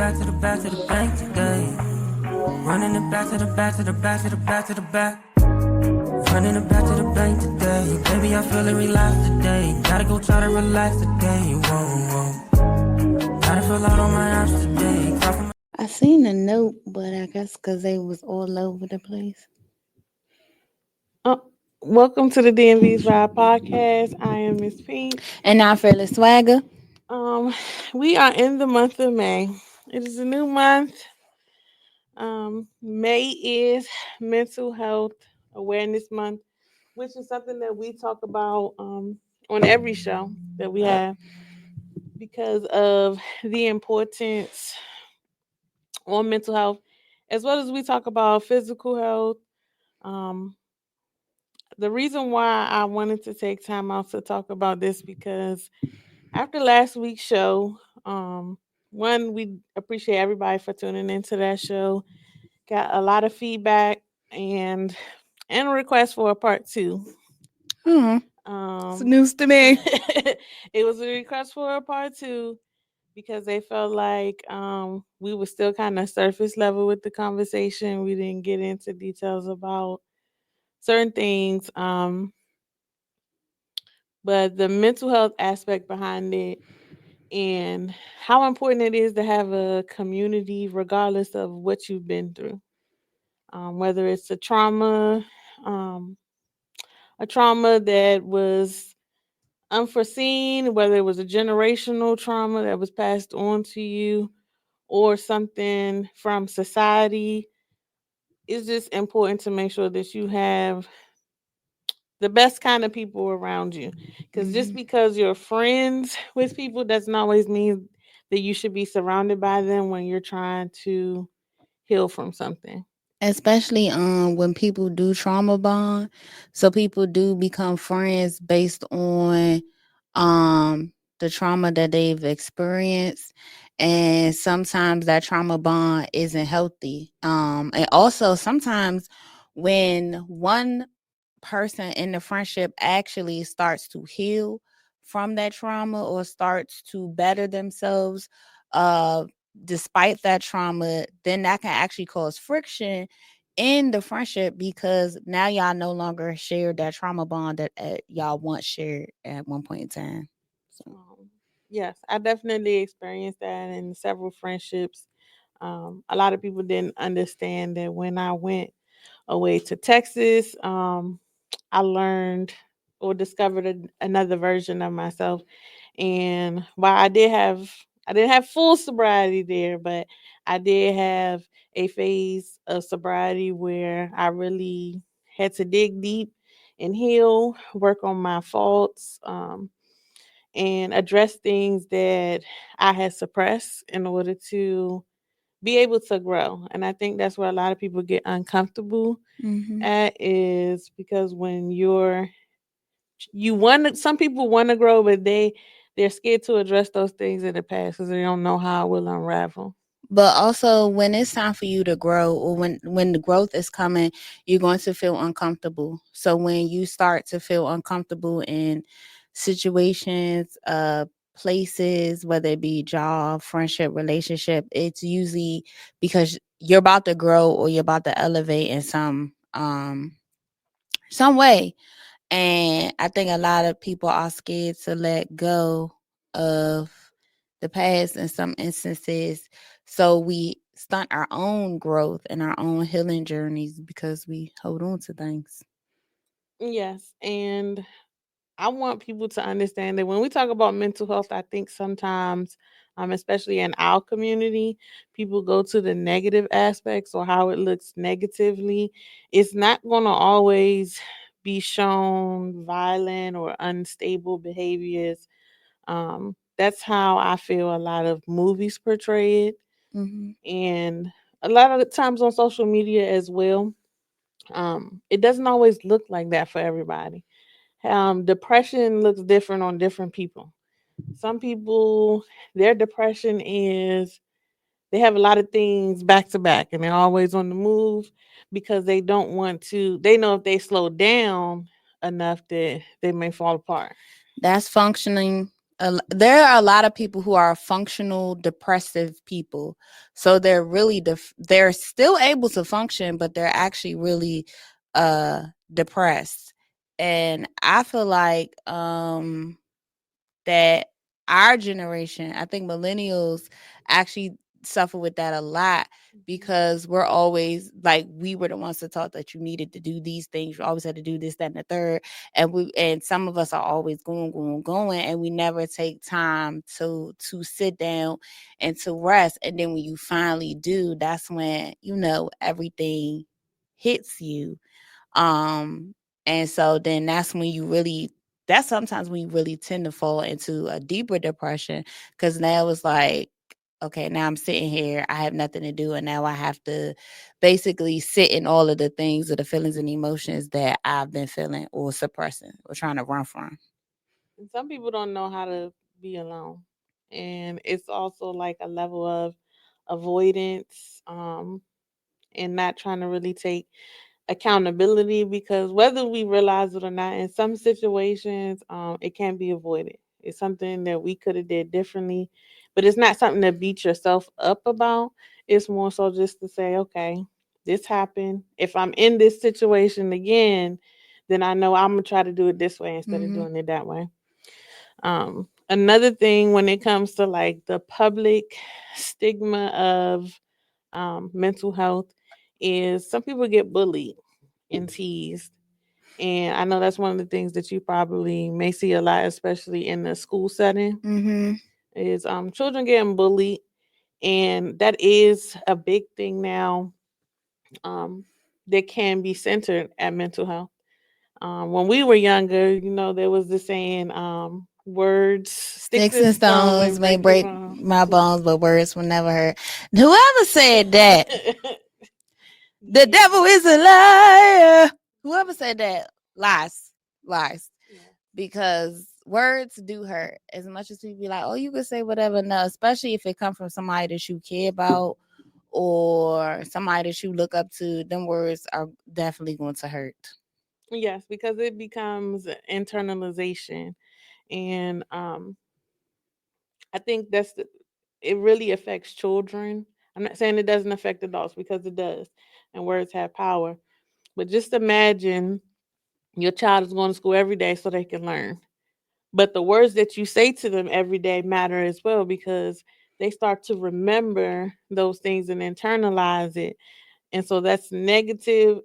back to the back to the bank today. Running it back to the back to the back to the back to the back. Running it back to the bank today. Baby, I feel it relaxed today. Gotta go try to relax today. Whoa. Gotta fill out all my apps today. I seen a note, but I guess because they was all over the place. Uh, Welcome to the DMV's Ride podcast. I am Miss Peach. And now Fearless Swagger. Um, we are in the month of May. It is a new month. May is Mental Health Awareness Month, which is something that we talk about on every show that we have because of the importance on mental health, as well as we talk about physical health. Um, the reason why I wanted to take time out to talk about this because after last week's show, one, we appreciate everybody for tuning into that show. Got a lot of feedback and a request for a part two. It's Um, news to me. it was a request for a part two because they felt like we were still kind of surface level with the conversation. We didn't get into details about certain things. But the mental health aspect behind it and how important it is to have a community regardless of what you've been through, whether it's um, a trauma that was unforeseen, whether it was a generational trauma that was passed on to you or something from society. It's just important to make sure that you have the best kind of people around you. Because just because you're friends with people doesn't always mean that you should be surrounded by them when you're trying to heal from something. Especially when people do trauma bond. So people do become friends based on the trauma that they've experienced. And sometimes that trauma bond isn't healthy. And also sometimes when one person in the friendship actually starts to heal from that trauma or starts to better themselves uh despite that trauma, then that can actually cause friction in the friendship because now y'all no longer share that trauma bond that y'all once shared at one point in time. So. Yes, I definitely experienced that in several friendships. A lot of people didn't understand that when I went away to Texas, I learned or discovered another version of myself. And while I didn't have full sobriety there, but I did have a phase of sobriety where I really had to dig deep and heal, work on my faults, and address things that I had suppressed in order to be able to grow. And I think that's where a lot of people get uncomfortable at is because when you want to, some people want to grow, but they're scared to address those things in the past because they don't know how it will unravel. But also when it's time for you to grow or when the growth is coming, you're going to feel uncomfortable. So when you start to feel uncomfortable in situations, places, whether it be job, friendship, relationship, it's usually because you're about to grow or you're about to elevate in some way. And I think a lot of people are scared to let go of the past in some instances. So we stunt our own growth and our own healing journeys because we hold on to things. Yes, and I want people to understand that when we talk about mental health, I think sometimes, especially in our community, people go to the negative aspects or how it looks negatively. It's not going to always be shown violent or unstable behaviors. That's how I feel a lot of movies portray it, Hmm. and a lot of the times on social media as well. It doesn't always look like that for everybody. Depression looks different on different people. Some people, their depression is they have a lot of things back to back and they're always on the move because they don't want to, they know if they slow down enough that they may fall apart. That's functioning there are a lot of people who are functional depressive people, so they're really they're still able to function, but they're actually really depressed. And I feel like that our generation, I think millennials actually suffer with that a lot, because we're always like, we were the ones that taught that you needed to do these things. You always had to do this, that, and the third. And some of us are always going, and we never take time to sit down and to rest. And then when you finally do, that's when, everything hits you. um and so then that's sometimes when you really tend to fall into a deeper depression, because now it's like, okay, now I'm sitting here, I have nothing to do, and now I have to basically sit in all of the things or the feelings and emotions that I've been feeling or suppressing or trying to run from. And some people don't know how to be alone. And it's also like a level of avoidance, and not trying to really take accountability, because whether we realize it or not, in some situations, it can be avoided. It's something that we could have did differently, but it's not something to beat yourself up about. It's more so just to say, okay, this happened. If I'm in this situation again, then I know I'm gonna try to do it this way instead of Mm-hmm. doing it that way. Another thing when it comes to like the public stigma of mental health is some people get bullied and teased. And I know that's one of the things that you probably may see a lot, especially in the school setting, Mm-hmm. is children getting bullied. And that is a big thing now, um, that can be centered at mental health. When we were younger, there was the saying, words, sticks Sticks and and stone may stones may break your break bones. my bones, but words will never hurt. Whoever said that, the Yeah. devil is a liar. Whoever said that, lies, lies. Yeah. Because words do hurt. As much as people be like, "Oh, you can say whatever," no, especially if it comes from somebody that you care about or somebody that you look up to. Them words are definitely going to hurt. Yes, because it becomes internalization. And I think it really affects children. I'm not saying it doesn't affect adults, because it does, and words have power. But just imagine your child is going to school every day so they can learn. But the words that you say to them every day matter as well, because they start to remember those things and internalize it. And so that's negative.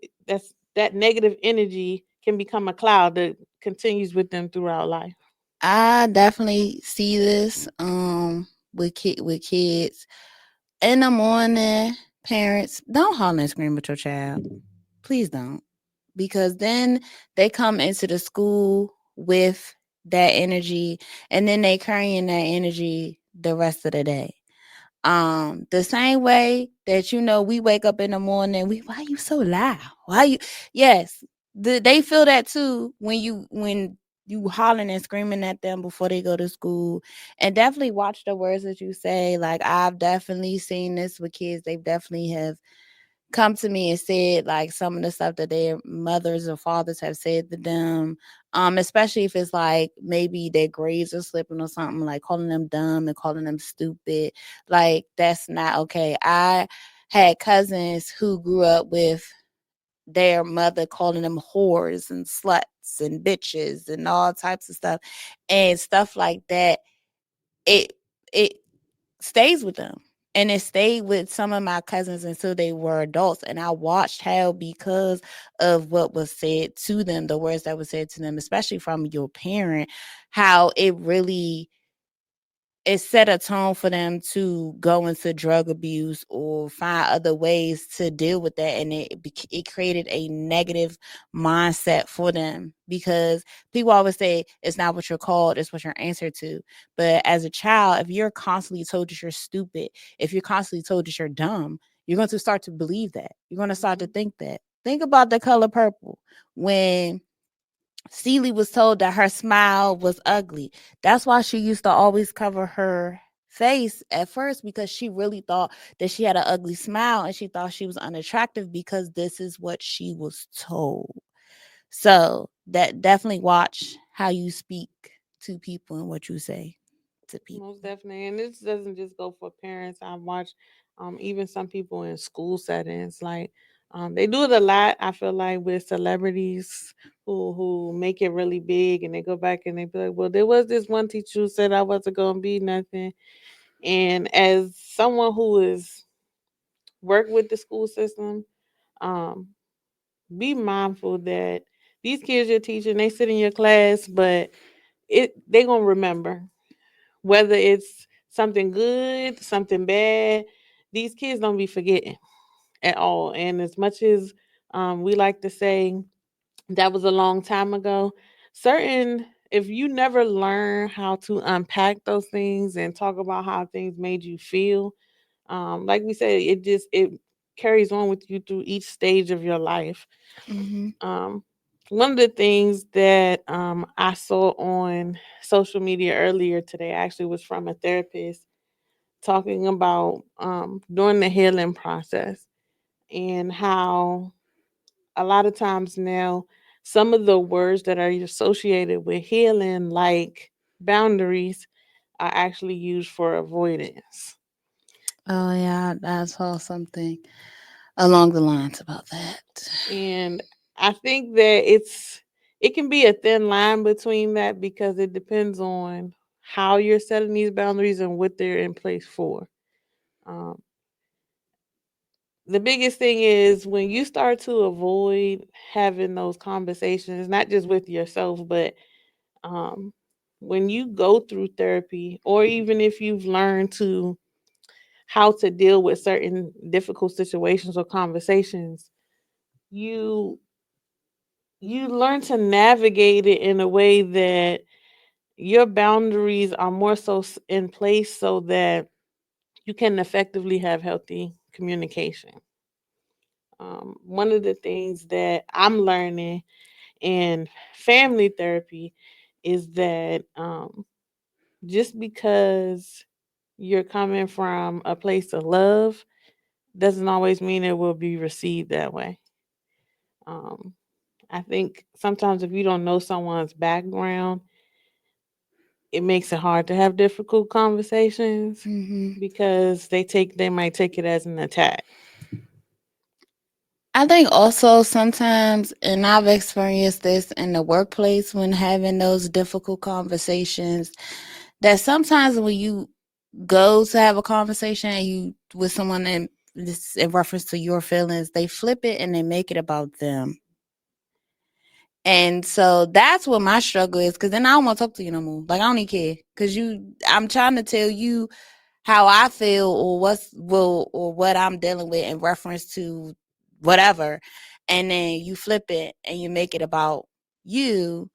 That negative energy can become a cloud that continues with them throughout life. I definitely see this with kids in the morning. Parents, don't holler and scream at your child. Please don't, because then they come into the school with that energy, and then they carrying that energy the rest of the day. The same way that, we wake up in the morning, why you so loud? Why you Yes, they feel that too when you hollering and screaming at them before they go to school. And definitely watch the words that you say. Like, I've definitely seen this with kids. They definitely have come to me and said like some of the stuff that their mothers or fathers have said to them. Especially if it's like maybe their grades are slipping or something, like calling them dumb and calling them stupid. Like, that's not okay. I had cousins who grew up with their mother calling them whores and sluts and bitches and all types of stuff and stuff like that. It it stays with them. And it stayed with some of my cousins until they were adults. And I watched how, because of what was said to them, the words that were said to them, especially from your parent, how it set a tone for them to go into drug abuse or find other ways to deal with that. And it created a negative mindset for them, because people always say it's not what you're called, it's what you're answered to. But as a child, if you're constantly told that you're stupid, if you're constantly told that you're dumb, you're going to start to believe that. You're going to start to Mhm. think that. Think about The Color Purple. When Celie was told that her smile was ugly. That's why she used to always cover her face at first, because she really thought that she had an ugly smile and she thought she was unattractive, because this is what she was told. So that definitely watch how you speak to people and what you say. to Most people. definitely. And this doesn't just go for parents. I've watched even some people in school settings. Like they do it a lot, I feel like, with celebrities who make it really big and they go back and they be like, well, there was this one teacher who said I wasn't gonna be nothing. And as someone who is worked with the school system, um, be mindful that these kids you're teaching, they sit in your class, but they gonna remember whether it's something good, something bad. These kids don't be forgetting at all. And as much as we like to say that was a long time ago, certain if you never learn how to unpack those things and talk about how things made you feel, like we said, it carries on with you through each stage of your life. Hmm. Um, one of the things that I saw on social media earlier today actually was from a therapist talking about during the healing process and how a lot of times now some of the words that are associated with healing, like boundaries, are actually used for avoidance. Oh yeah, I saw something along the lines about that. And I think that it can be a thin line between that because it depends on how you're setting these boundaries and what they're in place for. Um, the biggest thing is when you start to avoid having those conversations, not just with yourself, but um, when you go through therapy, or even if you've learned to how to deal with certain difficult situations or conversations, you you learn to navigate it in a way that your boundaries are more so in place so that you can effectively have healthy communication. One of the things that I'm learning in family therapy is that just because you're coming from a place of love doesn't always mean it will be received that way. Um, I think sometimes if you don't know someone's background, it makes it hard to have difficult conversations Hmm. because they might take it as an attack. I think also sometimes, and I've experienced this in the workplace when having those difficult conversations, that sometimes when you go to have a conversation and you with someone and this in reference to your feelings, they flip it and they make it about them. And so that's what my struggle is, because then I don't want to talk to you no more. Like I don't even care, because I'm trying to tell you how I feel or or what I'm dealing with in reference to whatever, and then you flip it and you make it about you.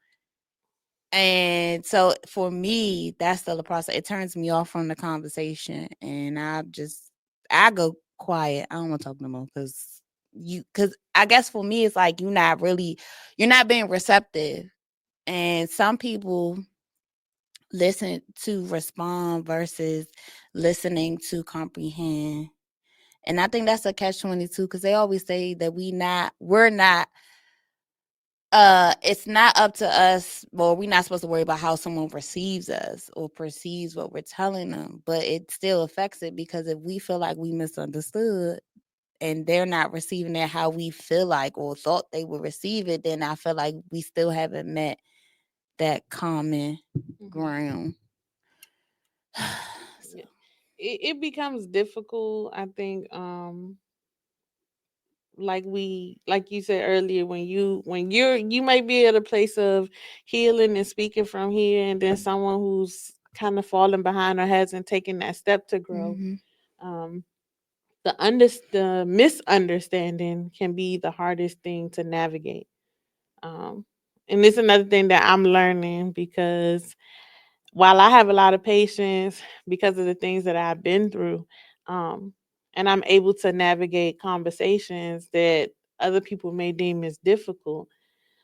And so for me, that's still the process. It turns me off from the conversation, and I go quiet. I don't want to talk no more because I guess for me it's like you're not being receptive, and some people listen to respond versus listening to comprehend. And I think that's a catch-22 because they always say that we're not it's not up to us, well, we're not supposed to worry about how someone perceives us or perceives what we're telling them, but it still affects it because if we feel like we misunderstood and they're not receiving it how we feel like or thought they would receive it, then I feel like we still haven't met that common Mhm. ground. So, Yeah. It becomes difficult, I think, like you said earlier, you might be at a place of healing and speaking from here, and then someone who's kind of falling behind or hasn't taken that step to grow. mm-hmm, Um, the misunderstanding can be the hardest thing to navigate. Um, and it's another thing that I'm learning because while I have a lot of patience because of the things that I've been through, um, and I'm able to navigate conversations that other people may deem as difficult.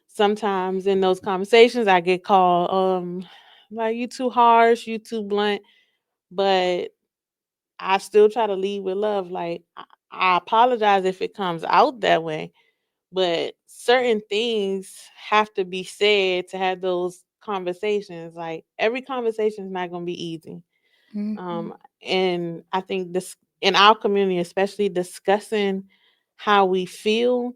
Sometimes in those conversations, I get called, like you too harsh, you too blunt, but I still try to lead with love. Like I apologize if it comes out that way, but certain things have to be said to have those conversations. Like every conversation is not going to be easy. Mhm. Um, and I think this in our community, especially discussing how we feel,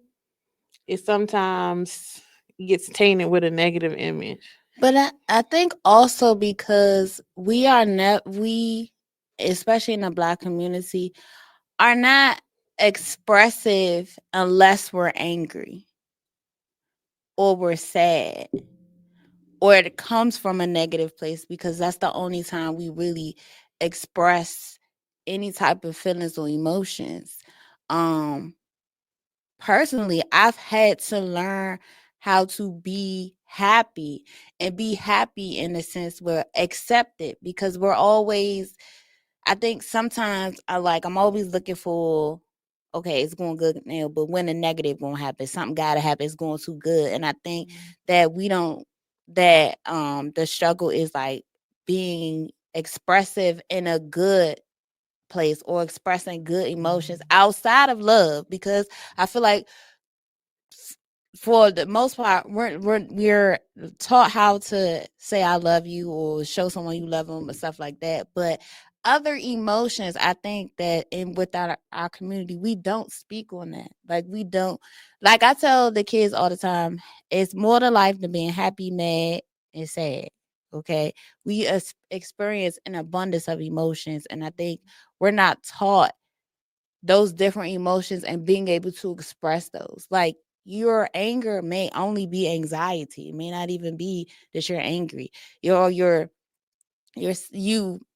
it sometimes gets tainted with a negative image. But I think also because we, especially in the Black community, are not expressive unless we're angry or we're sad or it comes from a negative place, because that's the only time we really express any type of feelings or emotions. Um Personally, I've had to learn how to be happy, and be happy in the sense where accept it, because we're always, I think sometimes I'm always looking for, okay, it's going good now, but when the negative gonna happen, something gotta happen, it's going too good. And I think that we don't that the struggle is like being expressive in a good place, or expressing good emotions outside of love, because I feel like for the most part, we're taught how to say I love you or show someone you love them and stuff like that. But other emotions, I think that in within our community, we don't speak on that. Like we don't. Like I tell the kids all the time, it's more to life than being happy, mad, and sad. Okay, we experience an abundance of emotions, and I think we're not taught those different emotions and being able to express those. Like your anger may only be anxiety. It may not even be that you're angry. You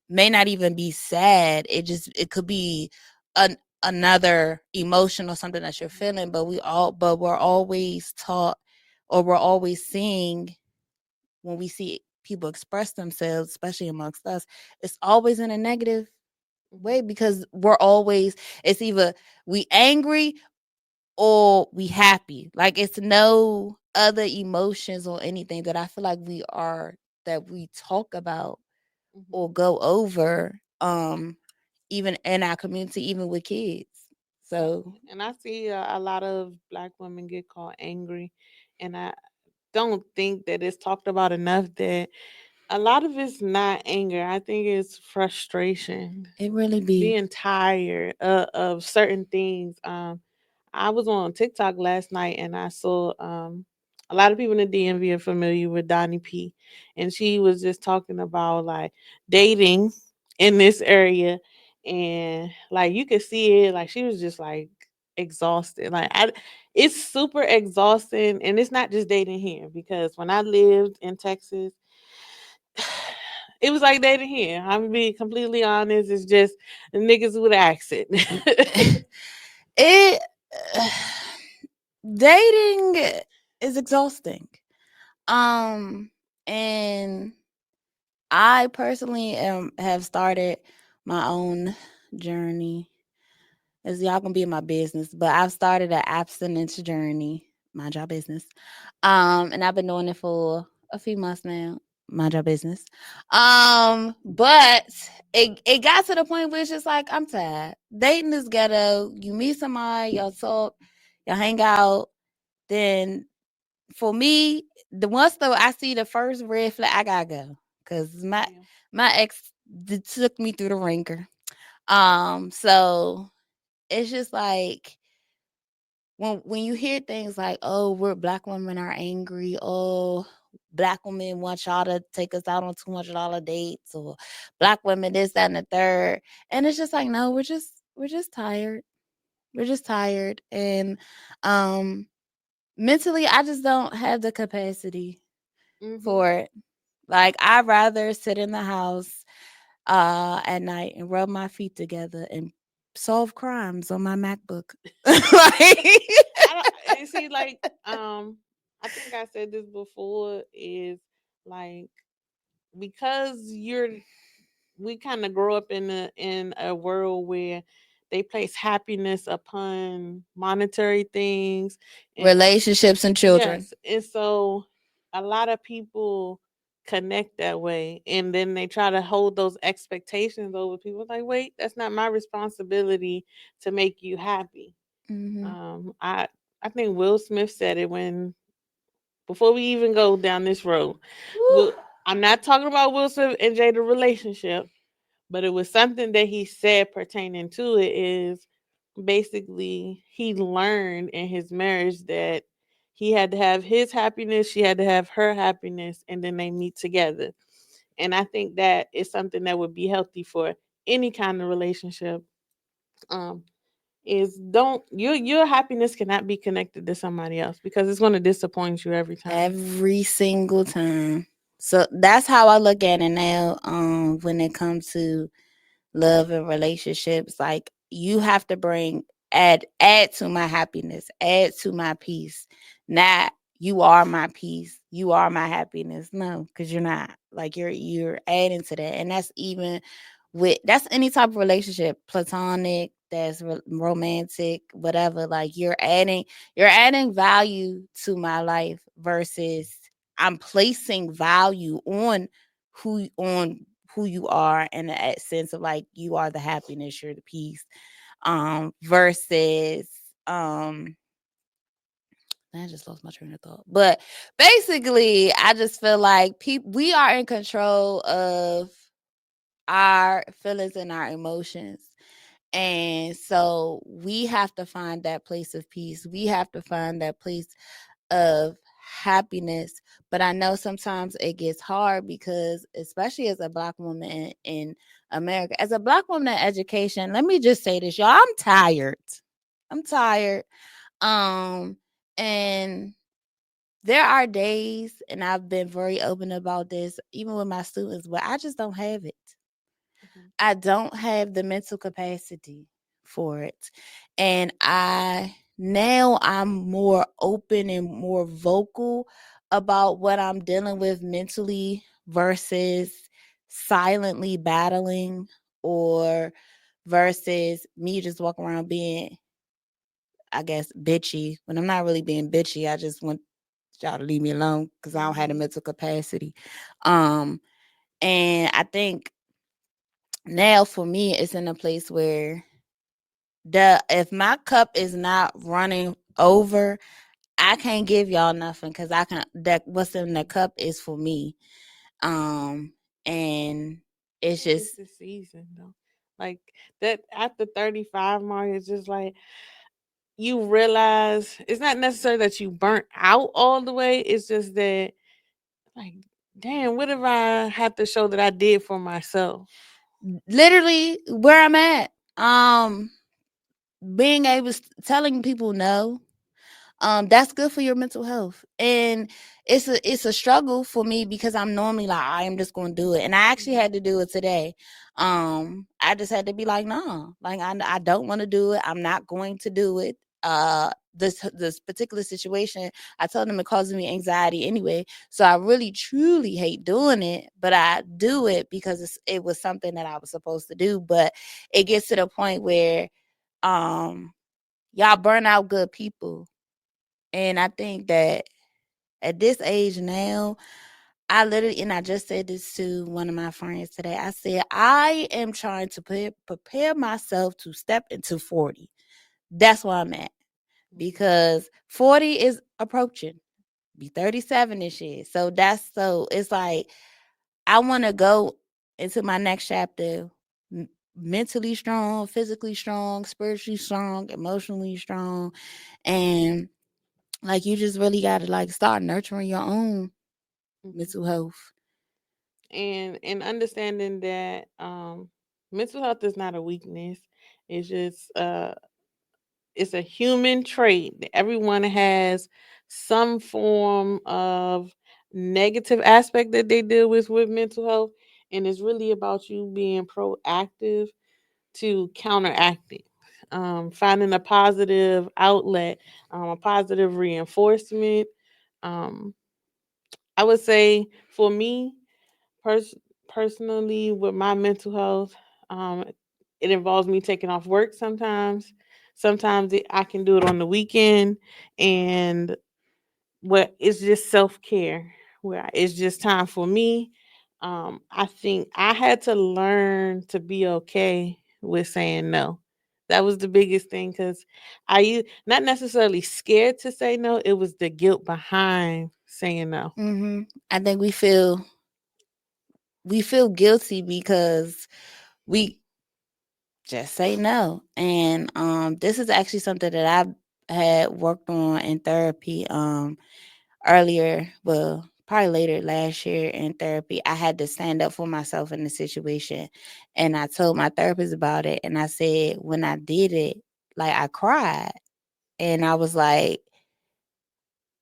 may not even be sad. It could be another emotion or something that you're feeling, but we're always taught, or we're always seeing, when we see people express themselves, especially amongst us, it's always in a negative way, because we're always, it's either we angry or we happy. Like it's no other emotions or anything that I feel like that we talk about Mm-hmm. or go over, even in our community, even with kids. So And I see a lot of Black women get called angry, and I don't think that it's talked about enough that a lot of it's not anger. I think it's frustration, it really be. being tired of certain things. I was on TikTok last night and I saw a lot of people in the DMV are familiar with Donnie P, and she was just talking about like dating in this area, and like you could see it, like she was just like exhausted. It's super exhausting, and it's not just dating here because when I lived in Texas, it was like dating here. I'm gonna be completely honest. It's just niggas with an accent. It dating is exhausting. Um and I personally have started my own journey. As y'all gonna be in my business, but I've started an abstinence journey. Mind your business. And I've been doing it for a few months now. Mind your business. But it got to the point where it's just like I'm tired. Dating is ghetto. You meet somebody, y'all talk, y'all hang out. Then for me, the once though I see the first red flag, I gotta go, because Yeah. my ex took me through the ringer. So it's just like when you hear things like, "Oh, we're Black women are angry," "Oh, Black women want y'all to take us out on $200 dates," or "Black women this, that, and the third," and it's just like, no, we're just tired. We're just tired, and um, mentally, I just don't have the capacity Mhm. for it. Like I'd rather sit in the house at night and rub my feet together and solve crimes on my MacBook. Like I don't. And see, like, I think I said this before. Is like because we kind of grow up in a world where they place happiness upon monetary things, and relationships and children. yes, and so a lot of people connect that way, and then they try to hold those expectations over people. Like, wait, that's not my responsibility to make you happy. Hmm. I think Will Smith said it when before we even go down this road, Woo. Will, I'm not talking about Will Smith and Jada relationship, but it was something that he said pertaining to it is basically he learned in his marriage that he had to have his happiness, she had to have her happiness, and then they meet together. And I think that is something that would be healthy for any kind of relationship. Um, is don't your happiness cannot be connected to somebody else because it's going to disappoint you every time. Every single time. So that's how I look at it now. When it comes to love and relationships, like you have to bring add to my happiness, add to my peace. Not you are my peace, you are my happiness. No, because you're not. Like you're adding to that, and that's even with that's any type of relationship, platonic, that's romantic, whatever. Like you're adding value to my life versus I'm placing value on who you are in a sense of like you are the happiness, you're the peace. Versus I just lost my train of thought. But basically, I just feel like we are in control of our feelings and our emotions. And so we have to find that place of peace. We have to find that place of happiness. But I know sometimes it gets hard because, especially as a Black woman in America, as a Black woman in education, let me just say this, y'all, I'm tired. I'm tired. And there are days, and I've been very open about this, even with my students, where I just don't have it. Mhm. I don't have the mental capacity for it. And I'm more open and more vocal about what I'm dealing with mentally versus silently battling or versus me just walking around being, I guess, bitchy when I'm not really being bitchy. I just want y'all to leave me alone because I don't have the Mhm. mental capacity. Um, and I think now for me it's in a place where the if my cup is not running over, I can't give y'all nothing because I can that what's in the cup is for me. And I it's think it's just the season though. Like that at the 35 mark, it's just like you realize it's not necessarily that you burnt out all the way. It's just that like, damn, what if I have to show that I did for myself? literally where I'm at. Being able telling people no, that's good for your mental health. And it's a struggle for me because I'm normally like I am just going to do it, and I actually Mhm. had to do it today. I just had to be like, no, like I don't want to do it, I'm not going to do it. This particular situation, I told them it causes me anxiety anyway, so I really truly hate doing it, but I do it because it was something that I was supposed to do. But it gets to the point where um y'all burn out good people. And I think that at this age now, I literally, and I just said this to one of my friends today. I said, I am trying to prepare myself to step into 40. That's where I'm at Mhm. because 40 is approaching. Be 37 this year. So it's like, I want to go into my next chapter mentally strong, physically strong, spiritually strong, emotionally strong. And like you just really got to like start nurturing your own Mhm. mental health. And understanding that mental health is not a weakness. It's just it's a human trait. Everyone has some form of negative aspect that they deal with mental health, and it's really about you being proactive to counteract it. Finding a positive outlet, a positive reinforcement. Um, I would say for me, pers- personally, with my mental health, um, it involves me taking off work sometimes. Sometimes I can do it on the weekend, and what it's just self care, where it's just time for me. I think I had to learn to be okay with saying no. That was the biggest thing because not necessarily scared to say no. It was the guilt behind. saying no. I think we feel guilty because we just say no. And this is actually something that I had worked on in therapy earlier, well, probably later last year in therapy. I had to stand up for myself in the situation. And I told my therapist about it. And I said, when I did it, like I cried. And I was like,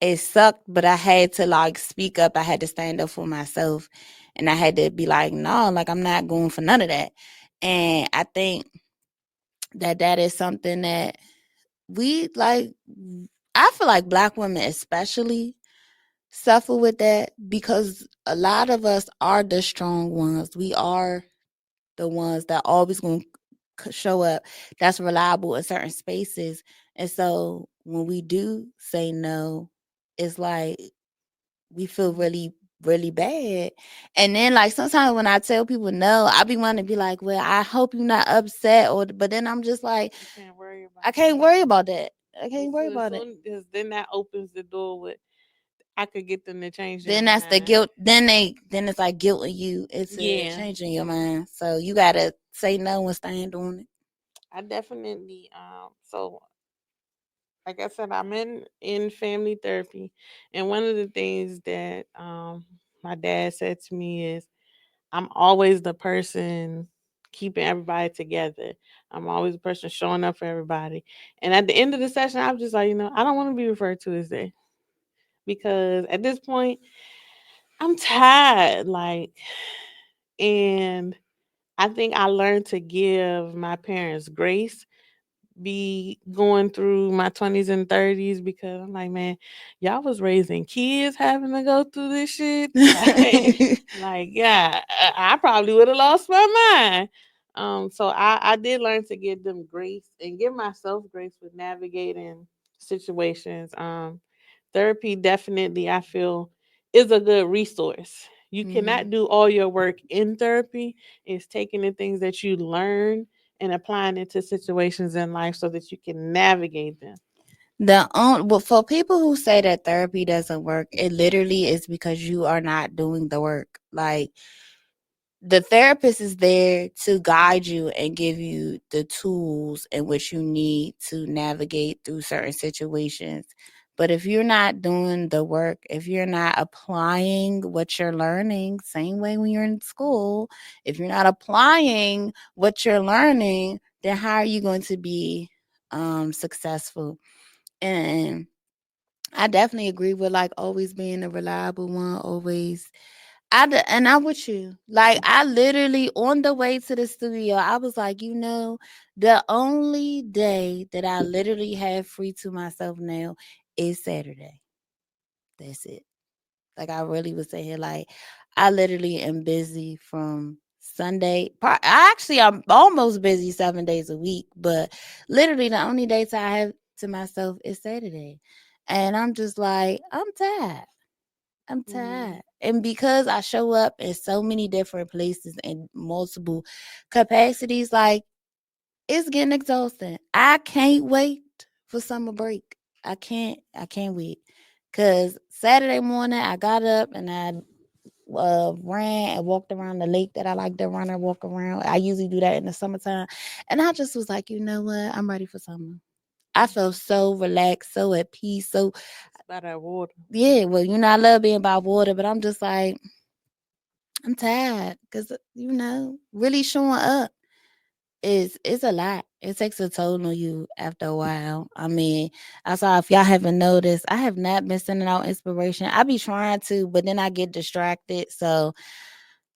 it sucked, but I had to like speak up. I had to stand up for myself. And I had to be like, no, like I'm not going for none of that. And I think that is something that we like. I feel like Black women especially suffer with that because a lot of us are the strong ones. We are the ones that always going to show up, that's reliable in certain spaces. And so when we do say no, it's like we feel really really bad. And then like sometimes when I tell people no, I be wanting to be like, well, I hope you're not upset, or but then I'm just like, You can't worry I about can't that. worry about that. I can't worry As about it. soon as then that opens the door with I could get them to change their Then that's the mind. guilt. Then it's like guilting you into Yeah. changing your mind. So you gotta say no and stand on it. I definitely so like I said, I'm in family therapy, and one of the things that my dad said to me is I'm always the person keeping everybody together. I'm always the person showing up for everybody. And at the end of the session, I'm just like, I don't want to be referred to as that because at this point, I'm tired. Like, and I think I learned to give my parents grace be going through my 20s and 30s because I'm like, man, y'all was raising kids having to go through this shit. Like yeah, I probably would have lost my mind. So I did learn to give them grace and give myself grace with navigating situations. Therapy definitely I feel is a good resource. You cannot do all your work in therapy. It's taking the things that you learn and applying it to situations in life so that you can navigate them. Well, for people who say that therapy doesn't work, it literally is because you are not doing the work. Like the therapist is there to guide you and give you the tools in which you need to navigate through certain situations. But if you're not doing the work, if you're not applying what you're learning, same way when you're in school, if you're not applying what you're learning, then how are you going to be successful? And I definitely agree with like always being a reliable one, always and I'm with you. Like I literally on the way to the studio, I was like, the only day that I literally have free to myself now is Saturday. That's it. Like I really was saying, like I literally am busy from Sunday. Actually, I'm almost busy 7 days a week, but literally the only days I have to myself is Saturday, and I'm just like, I'm tired. I'm Mm-hmm. tired. And because I show up in so many different places in multiple capacities, like it's getting exhausting. I can't wait for summer break. I can't wait. Cause Saturday morning I got up and I ran and walked around the lake that I like to run and walk around. I usually do that in the summertime. And I just was like, you know what? I'm ready for summer. I felt so relaxed, so at peace. So It's about that water. yeah, well, I love being by water, but I'm just like, I'm tired because really showing up is a lot. It takes a toll on you after a while. I mean, I saw if y'all haven't noticed, I have not been sending out inspiration. I be trying to, but then I get distracted. So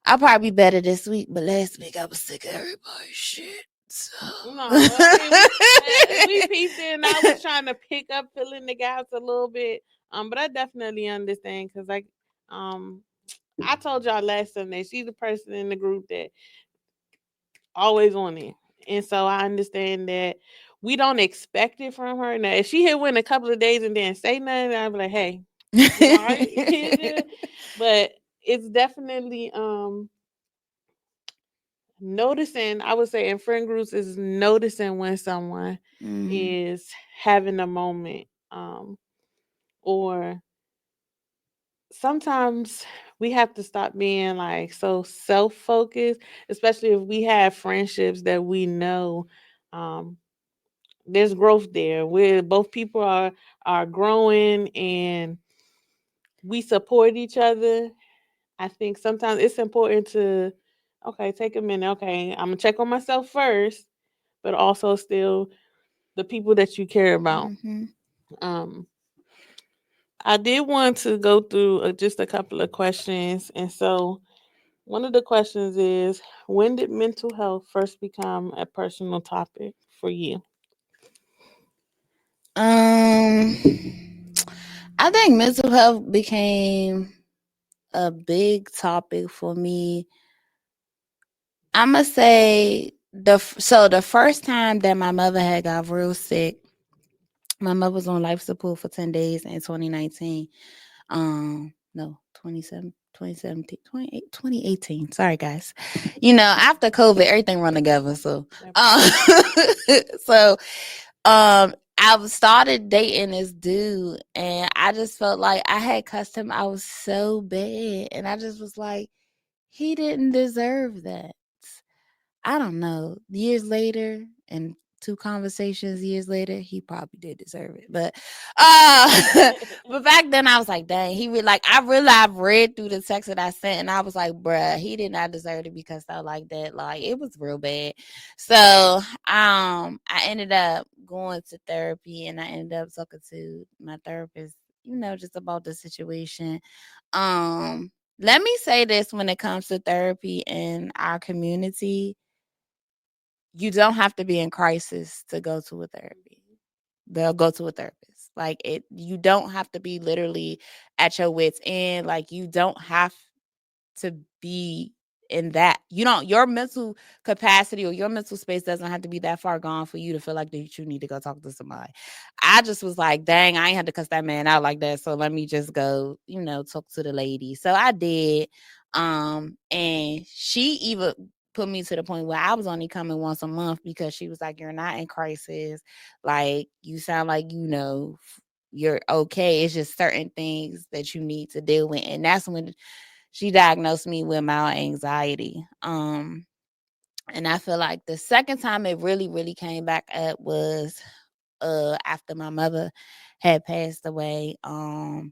I'll probably be better this week. But last week I was sick of everybody's shit. So No, I mean we peeped in. I was trying to pick up, fill in the gaps a little bit. But I definitely understand because like um I told y'all last Sunday, she's the person in the group that always on it. And so I understand that we don't expect it from her. Now, if she had went a couple of days and didn't say nothing, I'd be like, hey, why is it? But it's definitely noticing, I would say in friend groups is noticing when someone Mhm. is having a moment or sometimes we have to stop being like so self-focused, especially if we have friendships that we know um there's growth there where both people are growing and we support each other. I think sometimes it's important to, okay, take a minute. Okay, I'm gonna check on myself first, but also still the people that you care about. Mm-hmm. Um, I did want to go through just a couple of questions, and so one of the questions is, when did mental health first become a personal topic for you? Um, I think mental health became a big topic for me. I'm gonna say the first time that my mother had got real sick, my mother was on life support for 10 days in 2019. No, 2018. Sorry, guys. After COVID, everything run together. So, um, so, I started dating this dude, and I just felt like I had cussed him out so bad, and I just was like, he didn't deserve that. I don't know. Years later, and two conversations years later, he probably did deserve it. But but back then I was like, dang, he really like I've read through the text that I sent, and I was like, bruh, he did not deserve to be cussed out like that. Like, it was real bad. So I ended up going to therapy, and I ended up talking to my therapist, just about the situation. Let me say this: when it comes to therapy in our community, you don't have to be in crisis to go to a therapy. They'll go to a therapist. Like, you don't have to be literally at your wits end. Like, you don't have to be in that. Your mental capacity or your mental space doesn't have to be that far gone for you to feel like that you need to go talk to somebody. I just was like, dang, I ain't had to cuss that man out like that. So let me just go, talk to the lady. So I did. And she even put me to the point where I was only coming once a month because she was like, you're not in crisis. Like, you sound like, you're okay. It's just certain things that you need to deal with. And that's when she diagnosed me with mild anxiety. And I feel like the second time it really, really came back up was after my mother had passed away. And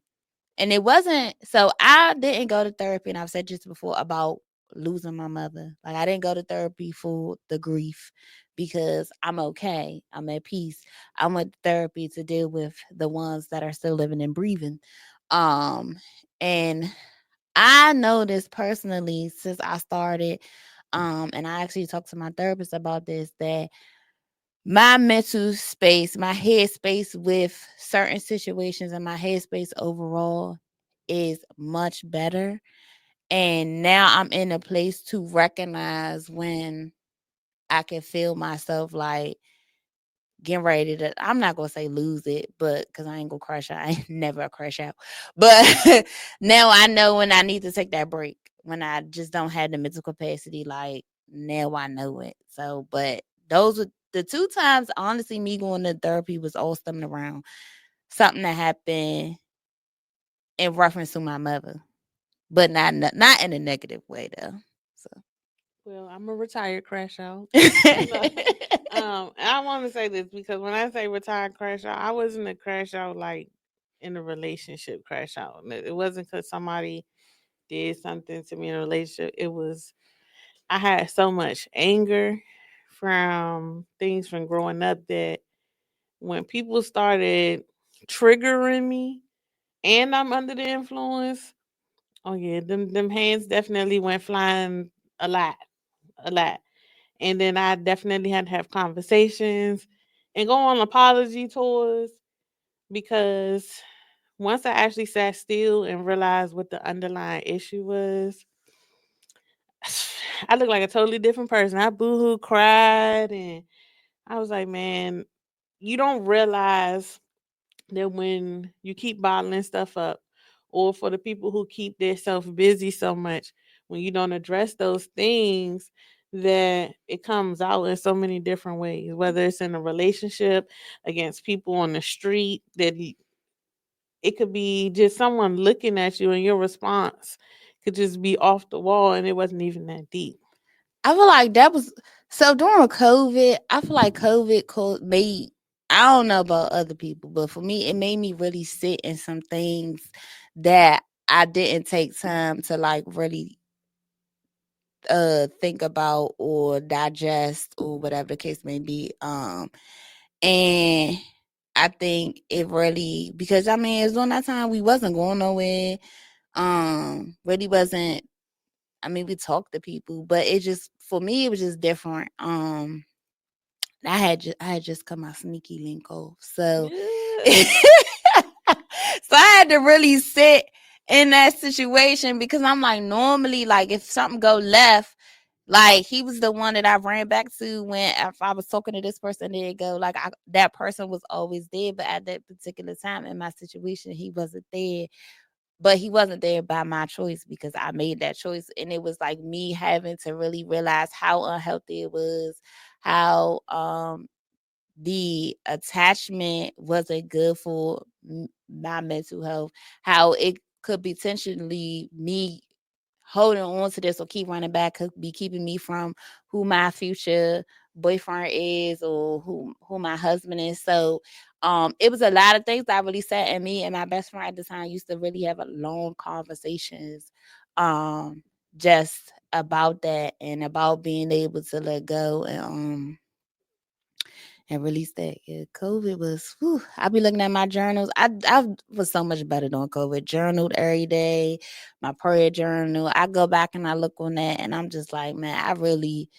it wasn't, so I didn't go to therapy, and I've said just before about losing my mother. Like, I didn't go to therapy for the grief because I'm okay. I'm at peace. I went to therapy to deal with the ones that are still living and breathing. And I know this personally since I started, and I actually talked to my therapist about this, that my mental space, my head space with certain situations, and my headspace overall is much better. And now I'm in a place to recognize when I can feel myself like getting ready to, I'm not gonna say lose it, but because I ain't gonna crash out. I ain't never a crash out. But now I know when I need to take that break, when I just don't have the mental capacity. Like, now I know it. So, but those were the two times, honestly, me going to therapy was all stemming around something that happened in reference to my mother, but not in a negative way though. So Well, I'm a retired crash out. No. I want to say this because when I say retired crash out, I wasn't a crash out like in a relationship crash out. It wasn't because somebody did something to me in a relationship. It was, I had so much anger from things from growing up that when people started triggering me and I'm under the influence, oh yeah, them hands definitely went flying a lot, a lot. And then I definitely had to have conversations and go on apology tours because once I actually sat still and realized what the underlying issue was, I looked like a totally different person. I boohoo cried and I was like, man, you don't realize that when you keep bottling stuff up, or for the people who keep themselves busy so much, when you don't address those things, that it comes out in so many different ways, whether it's in a relationship, against people on the street, that it could be just someone looking at you and your response could just be off the wall and it wasn't even that deep. I feel like that was so during COVID. I feel like made. I don't know about other people, but for me, it made me really sit in some things that I didn't take time to like really think about or digest or whatever the case may be. And I think it really, because I mean, it's during that time we wasn't going nowhere. Really wasn't. I mean, we talked to people, but it just for me it was just different. I had just cut my sneaky link off, so so Yeah. I had to really sit in that situation because I'm like, normally, like if something go left, like he was the one that I ran back to when if I was talking to this person, there it go. Like that person was always there, but at that particular time in my situation, he wasn't there. But he wasn't there by my choice because I made that choice, and it was like me having to really realize how unhealthy it was, how the attachment wasn't good for my mental health, how it could potentially me holding on to this or keep running back could be keeping me from who my future boyfriend is or who my husband is. So it was a lot of things that really sat in me, and my best friend at the time used to really have a long conversations um just about that and about being able to let go and release that. Yeah, COVID was. Whew, I be looking at my journals. I was so much better during COVID. Journaled every day, my prayer journal. I go back and I look on that, and I'm just like, man, I really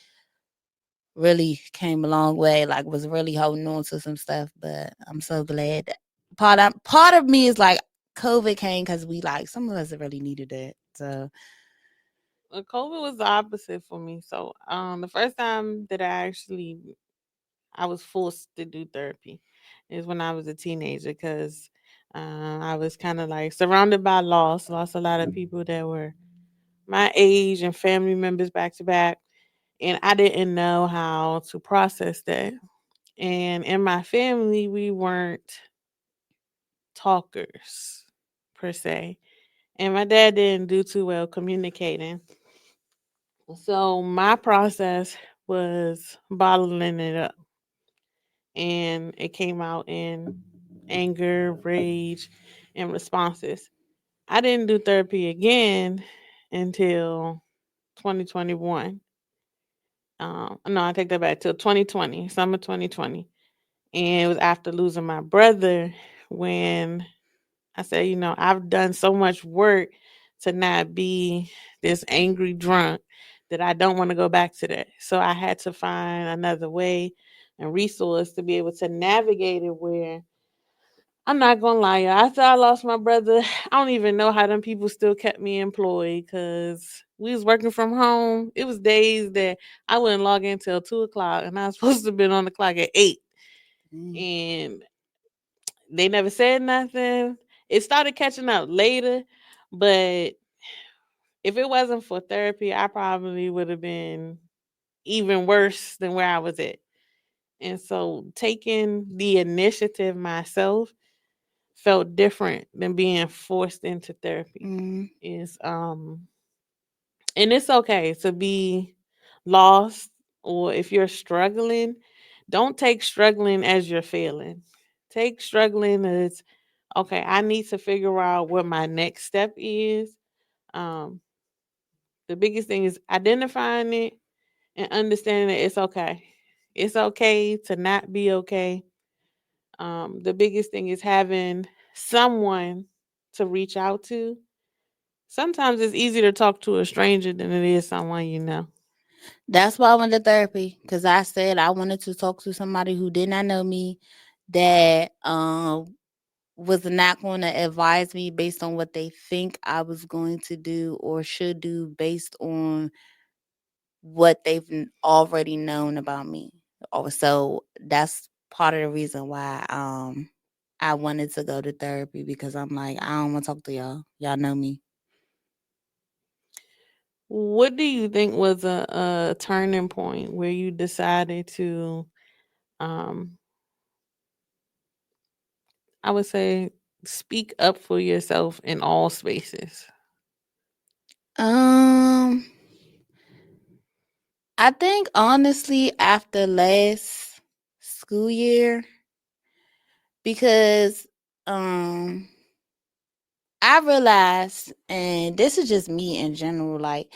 came a long way. Like, was really holding on to some stuff, but I'm so glad. That part of me is like, COVID came because we like some of us really needed that. So COVID was the opposite for me. So, the first time that I was forced to do therapy is when I was a teenager because I was kind of like surrounded by lost a lot of people that were my age and family members back to back, and I didn't know how to process that. And in my family, we weren't talkers per se, and my dad didn't do too well communicating. So my process was bottling it up, and it came out in anger, rage, and responses. I didn't do therapy again until 2021. No, I take that back till 2020, summer 2020. And it was after losing my brother when I said, I've done so much work to not be this angry drunk that I don't want to go back to that. So I had to find another way and resource to be able to navigate it where I'm not gonna lie, y'all. After I lost my brother, I don't even know how them people still kept me employed because we was working from home. It was days that I wouldn't log in till 2 o'clock, and I was supposed to have been on the clock at 8. mm, And they never said nothing. It started catching up later, but if it wasn't for therapy, I probably would have been even worse than where I was at. And so taking the initiative myself felt different than being forced into therapy. mm. Is and it's okay to be lost, or if you're struggling, don't take struggling as you're failing. Take struggling as, okay, I need to figure out what my next step is. Um, the biggest thing is identifying it and understanding that it's okay. It's okay to not be okay. The biggest thing is having someone to reach out to. Sometimes it's easier to talk to a stranger than it is someone you know. That's why I went to therapy because I said I wanted to talk to somebody who did not know me, that was not going to advise me based on what they think I was going to do or should do based on what they've already known about me. So that's part of the reason why I wanted to go to therapy, because I'm like, I don't want to talk to y'all. Y'all know me. What do you think was a turning point where you decided to, um, I would say, speak up for yourself in all spaces? Um, I think honestly after last school year, because um I realized, and this is just me in general, like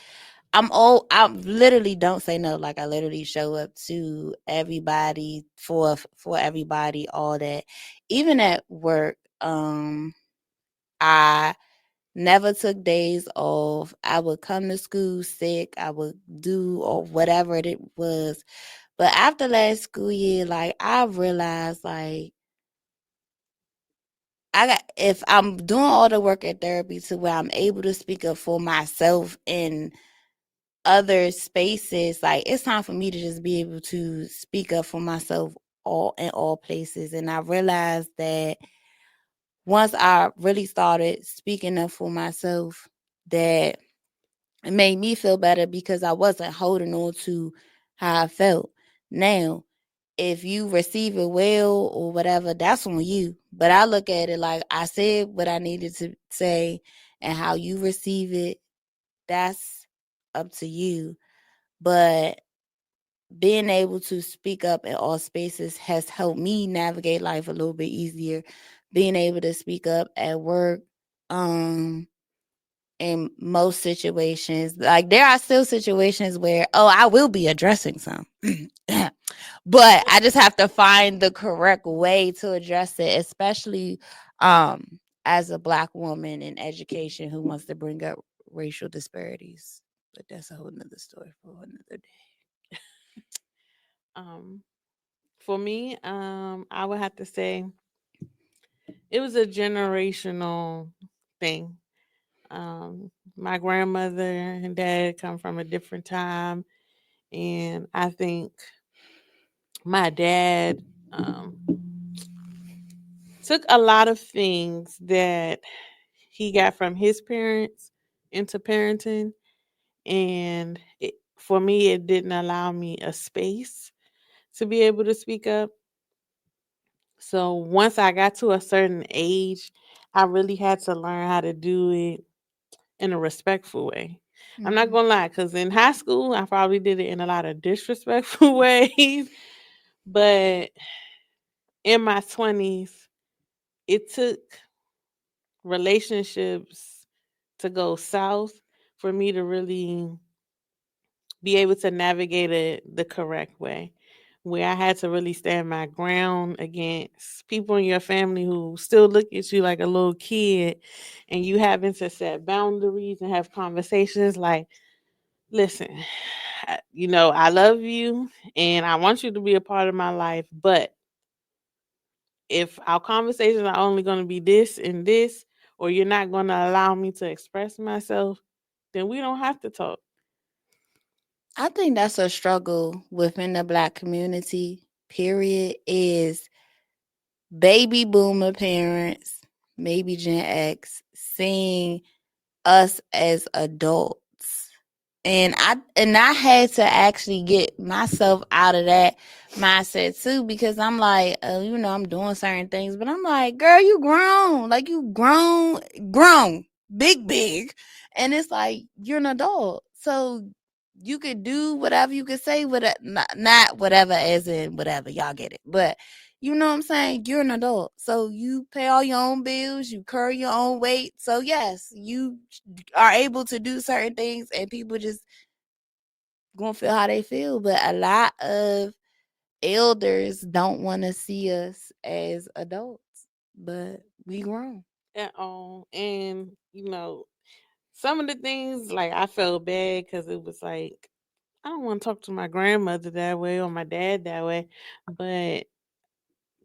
I literally don't say no. Like I literally show up to everybody for everybody, all that. Even at work, I never took days off. I would come to school sick. I would do or whatever it was. But after last school year, like I realized like I got if I'm doing all the work at therapy to where I'm able to speak up for myself in other spaces, like it's time for me to just be able to speak up for myself all in all places. And I realized that once I really started speaking up for myself, that it made me feel better because I wasn't holding on to how I felt. Now, if you receive it well or whatever, that's on you. But I look at it like I said what I needed to say, and how you receive it, that's up to you. But being able to speak up in all spaces has helped me navigate life a little bit easier. Being able to speak up at work, um, in most situations. Like there are still situations where, oh, I will be addressing some. But I just have to find the correct way to address it, especially as a black woman in education who wants to bring up racial disparities. But that's a whole nother story for another day. Um, for me, I would have to say it was a generational thing. My grandmother and dad come from a different time, and I think my dad took a lot of things that he got from his parents into parenting, and for me, it didn't allow me a space to be able to speak up. So once I got to a certain age, I really had to learn how to do it in a respectful way. I'm not Mm-hmm. gonna lie, because in high school, I probably did it in a lot of disrespectful ways. But in my 20s, it took relationships to go south for me to really be able to navigate it the correct way. Where I had to really stand my ground against people in your family who still look at you like a little kid, and you having to set boundaries and have conversations like, listen, I love you and I want you to be a part of my life, but if our conversations are only going to be this and this, or you're not going to allow me to express myself, then we don't have to talk. I think that's a struggle within the black community, period, is baby boomer parents, maybe Gen X, seeing us as adults. And I had to actually get myself out of that mindset too, because I'm like, I'm doing certain things, but I'm like, girl, you grown. Like you grown, big. And it's like you're an adult. So you could do whatever you could say with it, not whatever as in whatever, y'all get it. But you know what I'm saying? You're an adult. So you pay all your own bills, you carry your own weight. So yes, you are able to do certain things, and people just gonna feel how they feel. But a lot of elders don't want to see us as adults, but we grown. At all. And, some of the things, like, I felt bad because it was like, I don't want to talk to my grandmother that way or my dad that way. But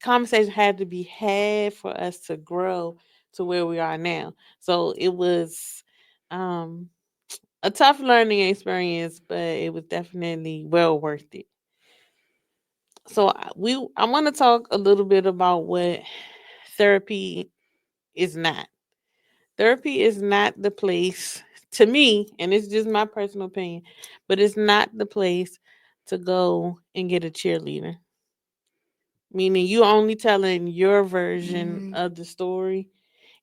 conversation had to be had for us to grow to where we are now. So it was um, a tough learning experience, but it was definitely well worth it. So I want to talk a little bit about what therapy is not. Therapy is not the place to me, and it's just my personal opinion, but it's not the place to go and get a cheerleader. Meaning you only telling your version Mm-hmm. of the story,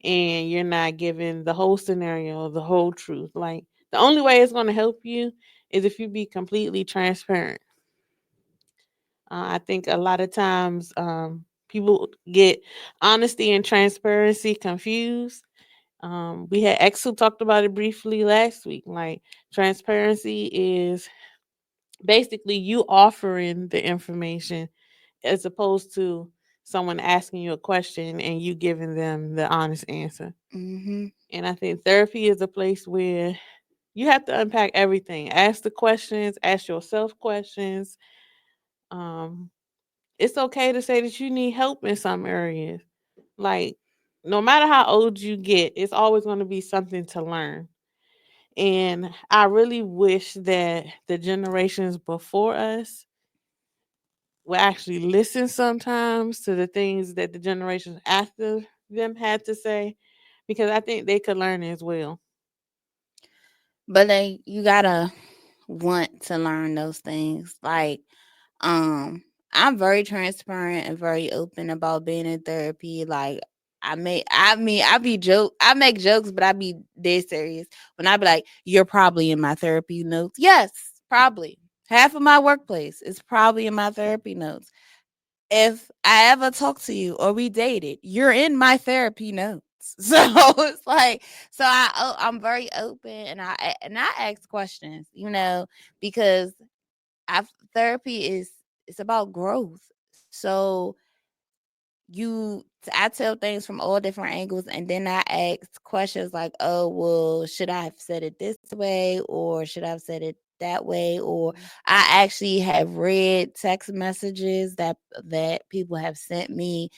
and you're not giving the whole scenario, the whole truth. Like the only way it's going to help you is if you be completely transparent. I think a lot of times people get honesty and transparency confused. We had X who talked about it briefly last week. Like transparency is basically you offering the information as opposed to someone asking you a question and you giving them the honest answer. Mm-hmm. And I think therapy is a place where you have to unpack everything. Ask the questions, ask yourself questions. Um, it's okay to say that you need help in some areas. Like, no matter how old you get, it's always going to be something to learn. And I really wish that the generations before us will actually listen sometimes to the things that the generations after them had to say, because I think they could learn as well. But you gotta want to learn those things. Like, I'm very transparent and very open about being in therapy. Like, I make jokes, but I be dead serious when I be like, "You're probably in my therapy notes." Yes, probably. Half of my workplace is probably in my therapy notes. If I ever talk to you or we dated, you're in my therapy notes. So it's like, I'm very open, and I ask questions, because I therapy is it's about growth. So I tell things from all different angles, and then I ask questions like, oh, well, should I have said it this way, or should I have said it that way? Or I actually have read text messages that people have sent me,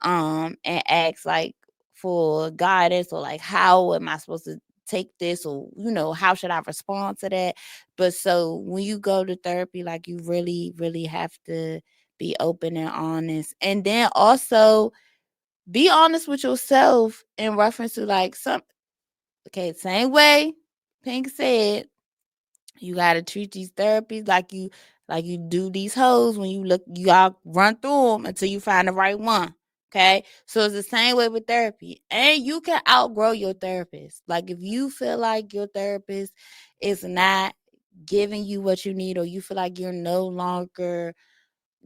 and asked like for guidance, or like, how am I supposed to take this, or how should I respond to that? But so when you go to therapy, like, you really really have to be open and honest, and then also be honest with yourself in reference to, like, same way Pink said, you got to treat these therapies like you do these hoes. When you all run through them until you find the right one. Okay, so it's the same way with therapy, and you can outgrow your therapist. Like, if you feel like your therapist is not giving you what you need, or you feel like you're no longer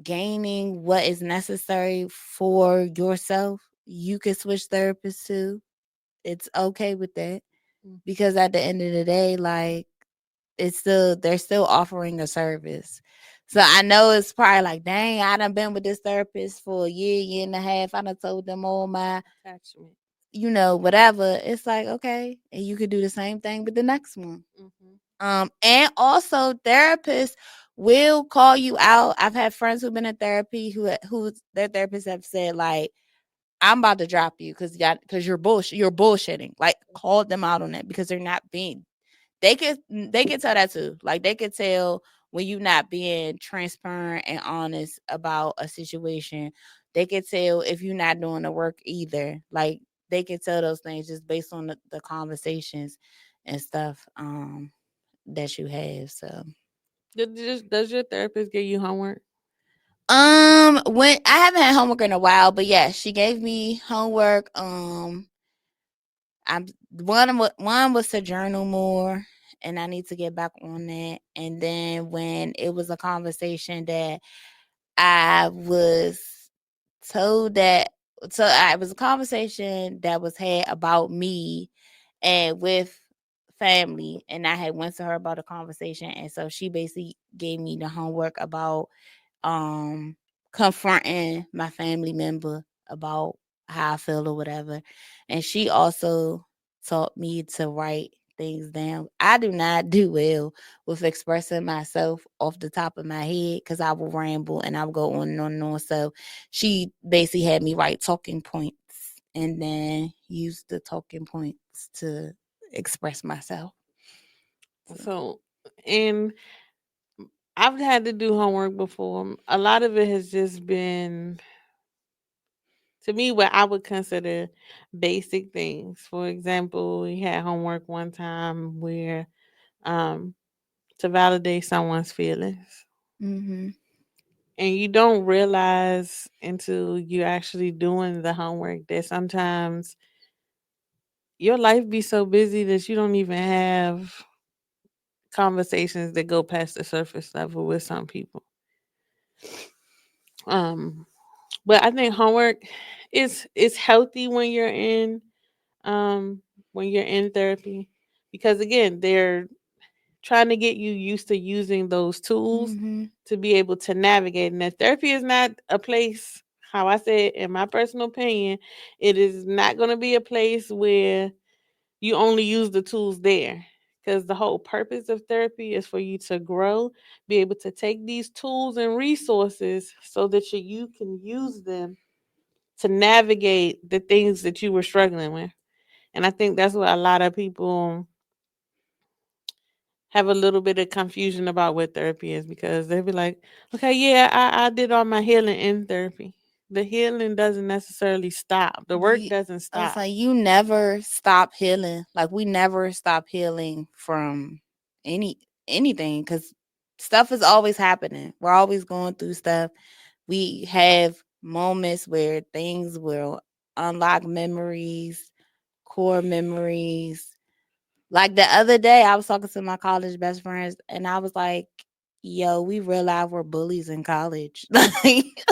gaining what is necessary for yourself, you can switch therapists too. It's okay with that, because at the end of the day, like, they're still offering a service. So I know it's probably like, dang, I done been with this therapist for a year and a half. I done told them all my Attachment. whatever. It's like, okay, and you could do the same thing with the next one. Mm-hmm. And also therapists will call you out. I've had friends who've been in therapy who their therapists have said, like, I'm about to drop you because you're bullshitting. Like, call them out on it, because they're not being. They could tell that too. Like, they could tell when you're not being transparent and honest about a situation. They could tell if you're not doing the work either. Like, they could tell those things just based on the conversations and stuff. That you have. So, Does your therapist give you homework? when I haven't had homework in a while, but yeah, she gave me homework. I'm one was to journal more, and I need to get back on that. And then when it was a conversation that I was told that, so it was a conversation that was had about me and with family, and I had went to her about a conversation, and so she basically gave me the homework about um confronting my family member about how I feel or whatever. And she also taught me to write things down. I do not do well with expressing myself off the top of my head, because I will ramble and I will go on and on and on. So she basically had me write talking points and then use the talking points to express myself. So. So, and I've had to do homework before. A lot of it has just been, to me, what I would consider basic things. For example, we had homework one time where um, to validate someone's feelings. Mm-hmm. And you don't realize until you're actually doing the homework that sometimes your life be so busy that you don't even have conversations that go past the surface level with some people. Um, but I think homework is healthy um when you're in therapy, because again, they're trying to get you used to using those tools Mm-hmm. to be able to navigate. And if therapy is not a place, how I said, in my personal opinion, it is not going to be a place where you only use the tools there. Because the whole purpose of therapy is for you to grow, be able to take these tools and resources so that you can use them to navigate the things that you were struggling with. And I think that's what a lot of people have a little bit of confusion about what therapy is, because they'll be like, okay, yeah, I did all my healing in therapy. The healing doesn't necessarily stop. The work doesn't I was stop. like, you never stop healing. Like we never stop healing from anything because stuff is always happening. We're always going through stuff. We have moments where things will unlock memories, core memories. Like the other day, I was talking to my college best friends, and I was like, "Yo, we realize we're bullies in college." Like,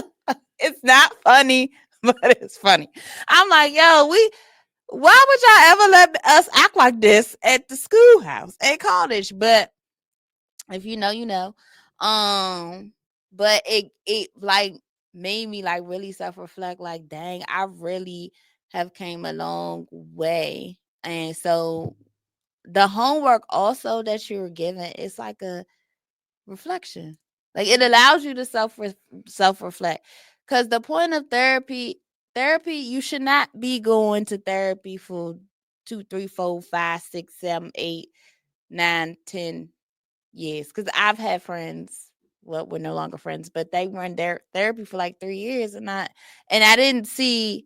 it's not funny, but it's funny. I'm like, "Yo, why would y'all ever let us act like this at the schoolhouse at college?" But if you know, you know. But it like made me like really self reflect. Like, dang, I really have came a long way, and so the homework also that you're given, it's like a reflection. Like it allows you to self reflect. Because the point of therapy, you should not be going to therapy for 2, 3, 4, 5, 6, 7, 8, 9, 10 years. Because I've had friends. Well, we're no longer friends, but they run their therapy for like 3 years, and I didn't see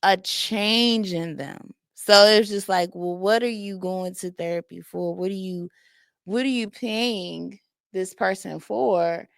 a change in them. So it was just like, well, what are you going to therapy for? What are you paying this person for?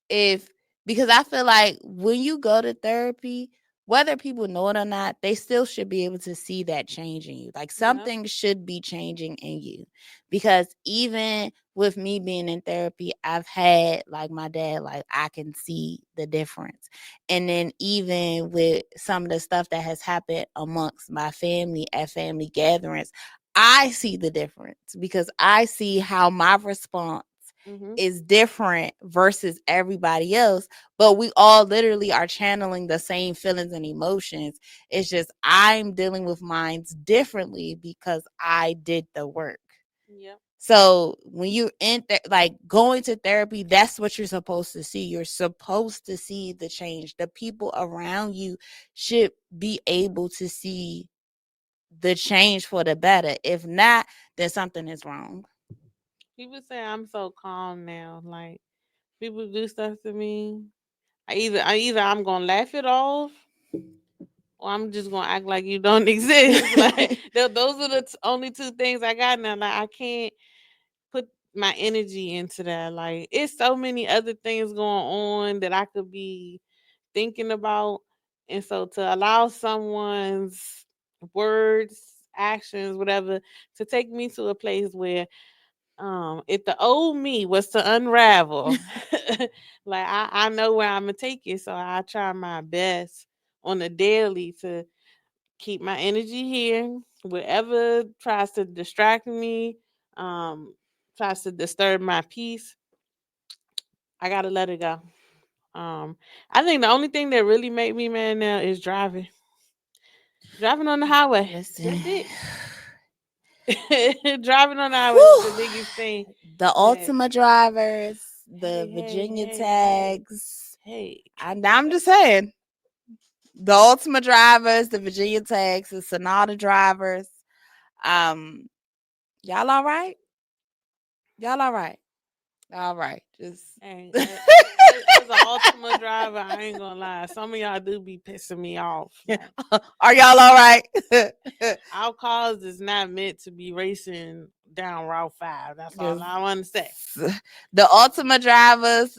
If Because I feel like when you go to therapy, whether people know it or not, they still should be able to see that change in you. Like Yep. something should be changing in you. Because even with me being in therapy, I've had like my dad, like I can see the difference. And then even with some of the stuff that has happened amongst my family at family gatherings, I see the difference because I see how my response Mm-hmm. is different versus everybody else, but we all literally are channeling the same feelings and emotions. It's just I'm dealing with minds differently because I did the work. Yep. So when you're like going to therapy, that's what you're supposed to see. You're supposed to see the change. The people around you should be able to see the change for the better. If not, then something is wrong. People say I'm so calm now. Like, people do stuff to me. I either I'm gonna laugh it off, or I'm just gonna act like you don't exist. Like, those are the only two things I got now. Like, I can't put my energy into that. Like, it's so many other things going on that I could be thinking about. And so to allow someone's words, actions, whatever, to take me to a place where if the old me was to unravel, like I know where I'm gonna take it. So I try my best on a daily to keep my energy here. Whatever tries to distract me, um, tries to disturb my peace, I gotta let it go. I think the only thing that really make me mad now is driving on the highway. Listen. That's it. Driving on the highway is the Whew. biggest thing. The That Ultima drivers, hey, the hey, Virginia hey, hey, tags. hey. I'm just saying, the Ultima drivers, the Virginia tags, the Sonata drivers. Um, y'all all right? Y'all all right? All right. Just Hey, as an Ultima driver, I ain't gonna lie. Some of y'all do be pissing me off. Like, are y'all all right? our cars is not meant to be racing down Route 5. That's all Just I want to say. the Ultima drivers,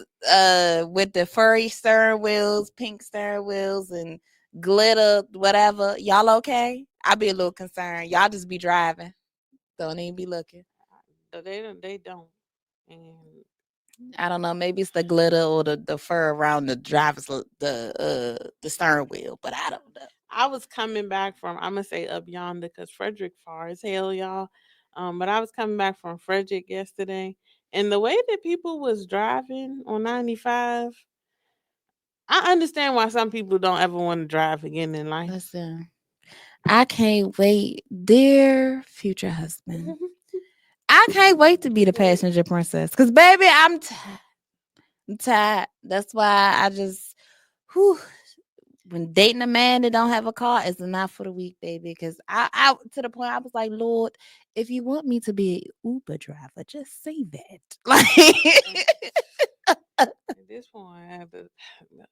with the furry steering wheels, pink steering wheels, and glitter, whatever. Y'all okay? I be a little concerned. Y'all just be driving. Don't even be looking. They don't. And I don't know. Maybe it's the glitter or the fur around the the steering wheel, but I don't know. I was coming back from, I'm gonna say up yonder because Frederick far as hell, y'all. But I was coming back from Frederick yesterday, and the way that people was driving on 95, I understand why some people don't ever want to drive again in life. Listen, I can't wait, dear future husband. I can't wait to be the passenger princess. Cause baby, I'm tired. I'm tired. That's why I just whew, when dating a man that don't have a car is not for the weak, baby. Cause I to the point I was like, Lord, if you want me to be an Uber driver, just say that. At this point,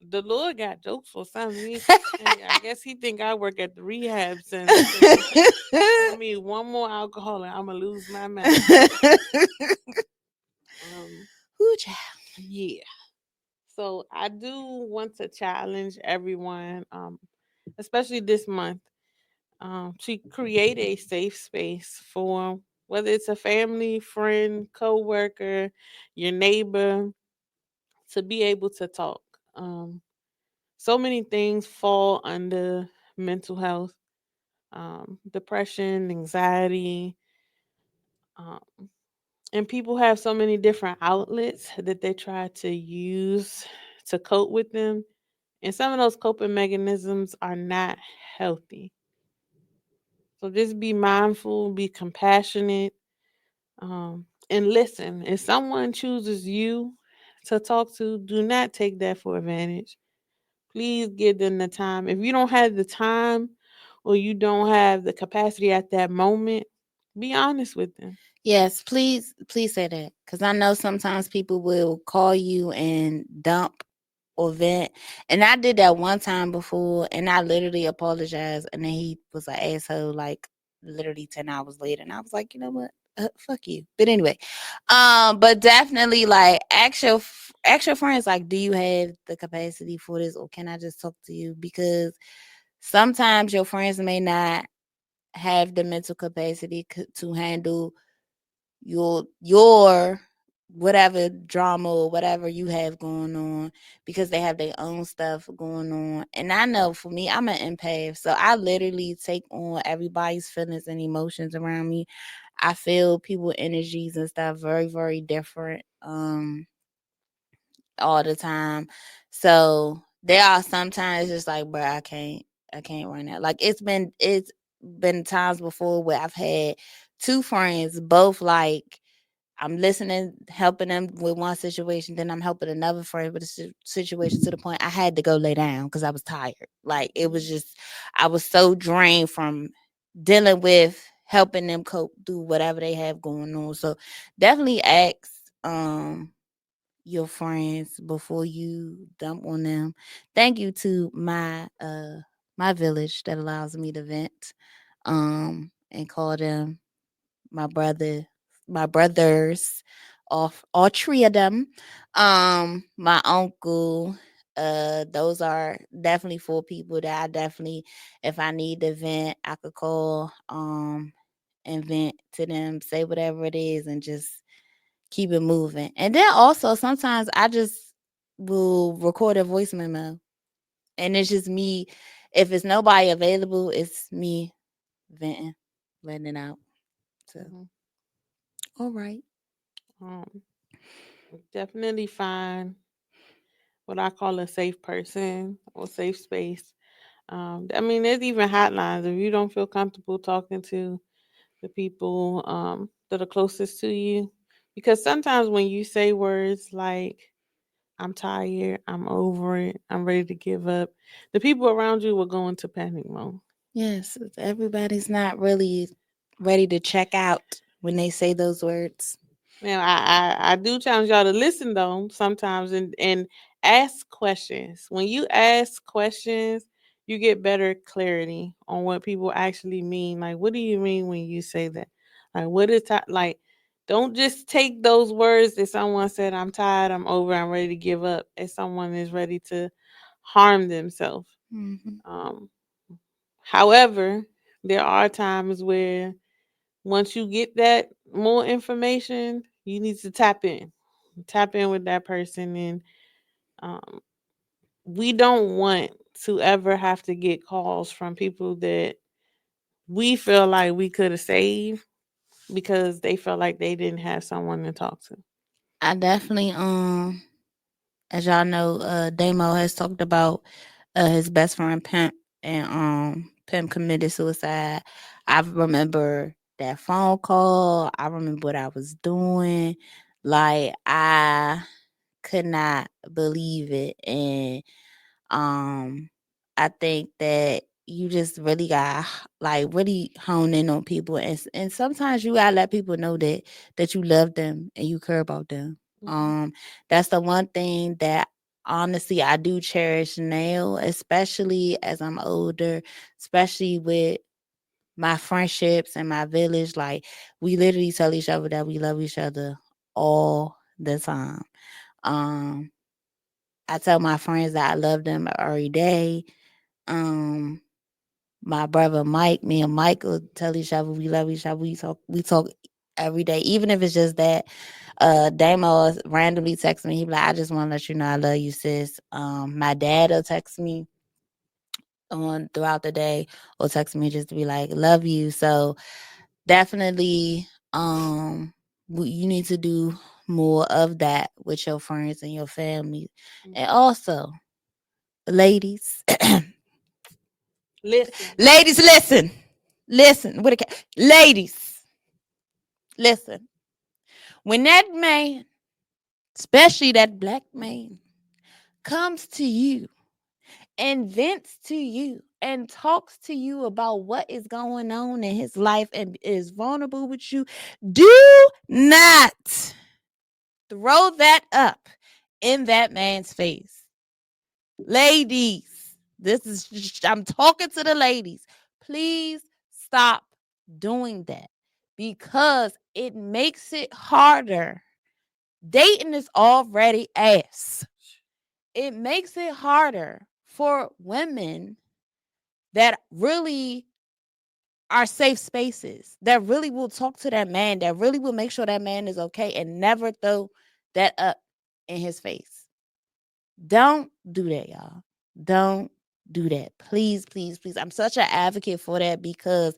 the Lord got jokes for something. I guess he think I work at the rehab center. I mean, one more alcohol and I'm gonna lose my mind. Ooh, child. Yeah. So I do want to challenge everyone, especially this month, to create a safe space for whether it's a family, friend, co-worker, your neighbor, to be able to talk. So many things fall under mental health, depression, anxiety, um, and people have so many different outlets that they try to use to cope with them. And some of those coping mechanisms are not healthy. So just be mindful, be compassionate, and listen. If someone chooses you to talk to, do not take that for advantage. Please give them the time. If you don't have the time or you don't have the capacity at that moment, be honest with them. Yes, please say that. Cause I know sometimes people will call you and dump or vent. And I did that one time before and I literally apologized and then he was an asshole like literally 10 hours later. And I was like, you know what? Fuck you. But anyway, but definitely like ask your friends like, do you have the capacity for this or can I just talk to you? Because sometimes your friends may not have the mental capacity to handle your whatever drama or whatever you have going on because they have their own stuff going on. And I know for me, I'm an empath. So I literally take on everybody's feelings and emotions around me. I feel people energies and stuff very, very different all the time. So there are sometimes just like, bro, I can't run that. Like it's been times before where I've had two friends both like I'm listening, helping them with one situation, then I'm helping another friend with a situation to the point I had to go lay down because I was tired. Like it was just, I was so drained from dealing with helping them cope through whatever they have going on. So definitely ask your friends before you dump on them. Thank you to my village that allows me to vent and call them my brother, my brothers, all three of them. My uncle. Those are definitely four people that I definitely, if I need to vent, I could call and vent to them, say whatever it is, and just keep it moving. And then also sometimes I just will record a voice memo, and it's just me. If it's nobody available, it's me venting, letting it out. So, Mm-hmm. all right. Um, Definitely find what I call a safe person or safe space. I mean, there's even hotlines if you don't feel comfortable talking to the people that are closest to you. Because sometimes when you say words like, I'm tired, I'm over it, I'm ready to give up, the people around you will go into panic mode. Yes, everybody's not really ready to check out when they say those words. Now, I do challenge y'all to listen though sometimes and ask questions. When you ask questions, you get better clarity on what people actually mean. Like, what do you mean when you say that? Like, what is like? Don't just take those words that someone said. I'm tired. I'm over. I'm ready to give up. As someone is ready to harm themselves. Hmm. Um, However, there are times where once you get that more information, you need to tap in with that person, and um, we don't want to ever have to get calls from people that we feel like we could have saved because they felt like they didn't have someone to talk to. I definitely as y'all know, Damo has talked about his best friend Pimp, and Pimp committed suicide. I remember that phone call. I remember what I was doing. Like, I could not believe it. And um I think that you just really got like really hone in on people, and sometimes you gotta let people know that you love them and you care about them. Mhm. That's the one thing that honestly I do cherish now, especially as I'm older, especially with my friendships and my village. Like, we literally tell each other that we love each other all the time. um I tell my friends that I love them every day. Um, my brother Mike, me and Mike will tell each other we love each other. We talk every day, even if it's just that. Damo randomly text me. He be like, "I just want to let you know I love you, sis." My dad will text me on throughout the day, or text me just to be like, "Love you." So definitely, you need to do more of that with your friends and your family, and Mhm. also, ladies. Listen. Ladies, listen. Listen. Ladies, listen. When that man, especially that black man, comes to you and vents to you and talks to you about what is going on in his life and is vulnerable with you, do not throw that up in that man's face. Ladies, I'm talking to the ladies. Please stop doing that, because it makes it harder. Dating is already ass. It makes it harder for women that really are safe spaces, that really will talk to that man, that really will make sure that man is okay and never throw that up in his face. Don't do that, y'all. Don't do that. Please, please, please. I'm such an advocate for that, because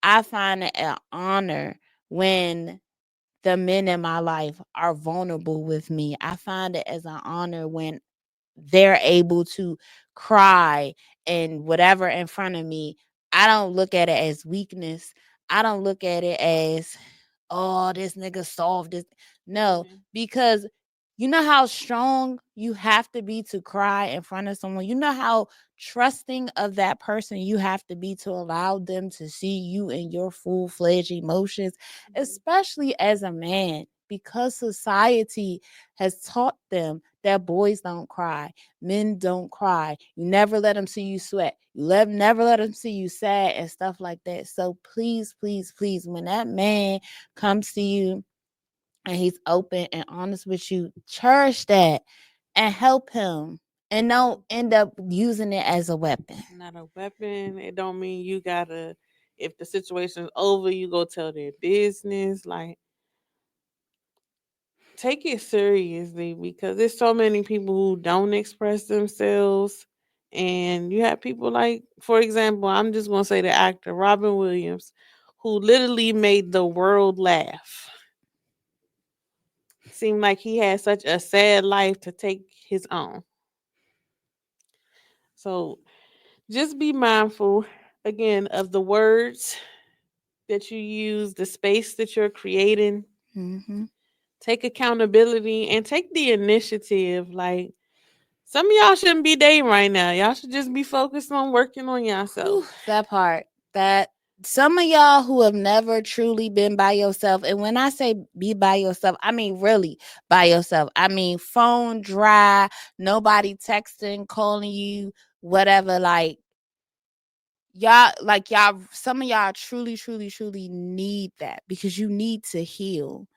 I find it an honor when the men in my life are vulnerable with me. I find it as an honor when they're able to cry and whatever in front of me. I don't look at it as weakness. I don't look at it as, oh, this nigga solved this. No, Amen. because you know how strong you have to be to cry in front of someone. You know how trusting of that person you have to be to allow them to see you in your full-fledged emotions, Mhm. especially as a man, because society has taught them that boys don't cry, men don't cry. You never let them see you sweat. Never let them see you sad and stuff like that. So please, please, please, when that man comes to you and he's open and honest with you, cherish that and help him. And don't end up using it as a weapon. Not a weapon. It don't mean you gotta. If the situation's over, you go tell their business. Like, take it seriously because there's so many people who don't express themselves. And you have people like, for example, I'm just gonna say the actor Robin Williams, who literally made the world laugh. Seemed like he had such a sad life to take his own. So just be mindful again of the words that you use, the space that you're creating. Mm-hmm. Take accountability and take the initiative. Like, some of y'all shouldn't be dating right now. Y'all should just be focused on working on Whew, yourself. that part. That some of y'all who have never truly been by yourself, and when I say be by yourself, I mean really by yourself. I mean phone dry, nobody texting, calling you, whatever. Y'all, some of y'all truly, truly, truly need that, because you need to heal.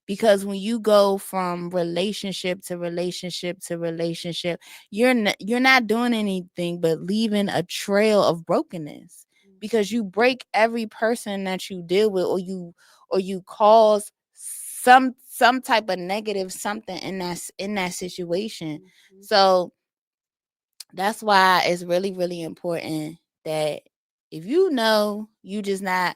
Because when you go from relationship to relationship to relationship, you're not doing anything but leaving a trail of brokenness, because you break every person that you deal with, or you cause some type of negative something in that situation. Mhm. So that's why it's really really important that if you know you just not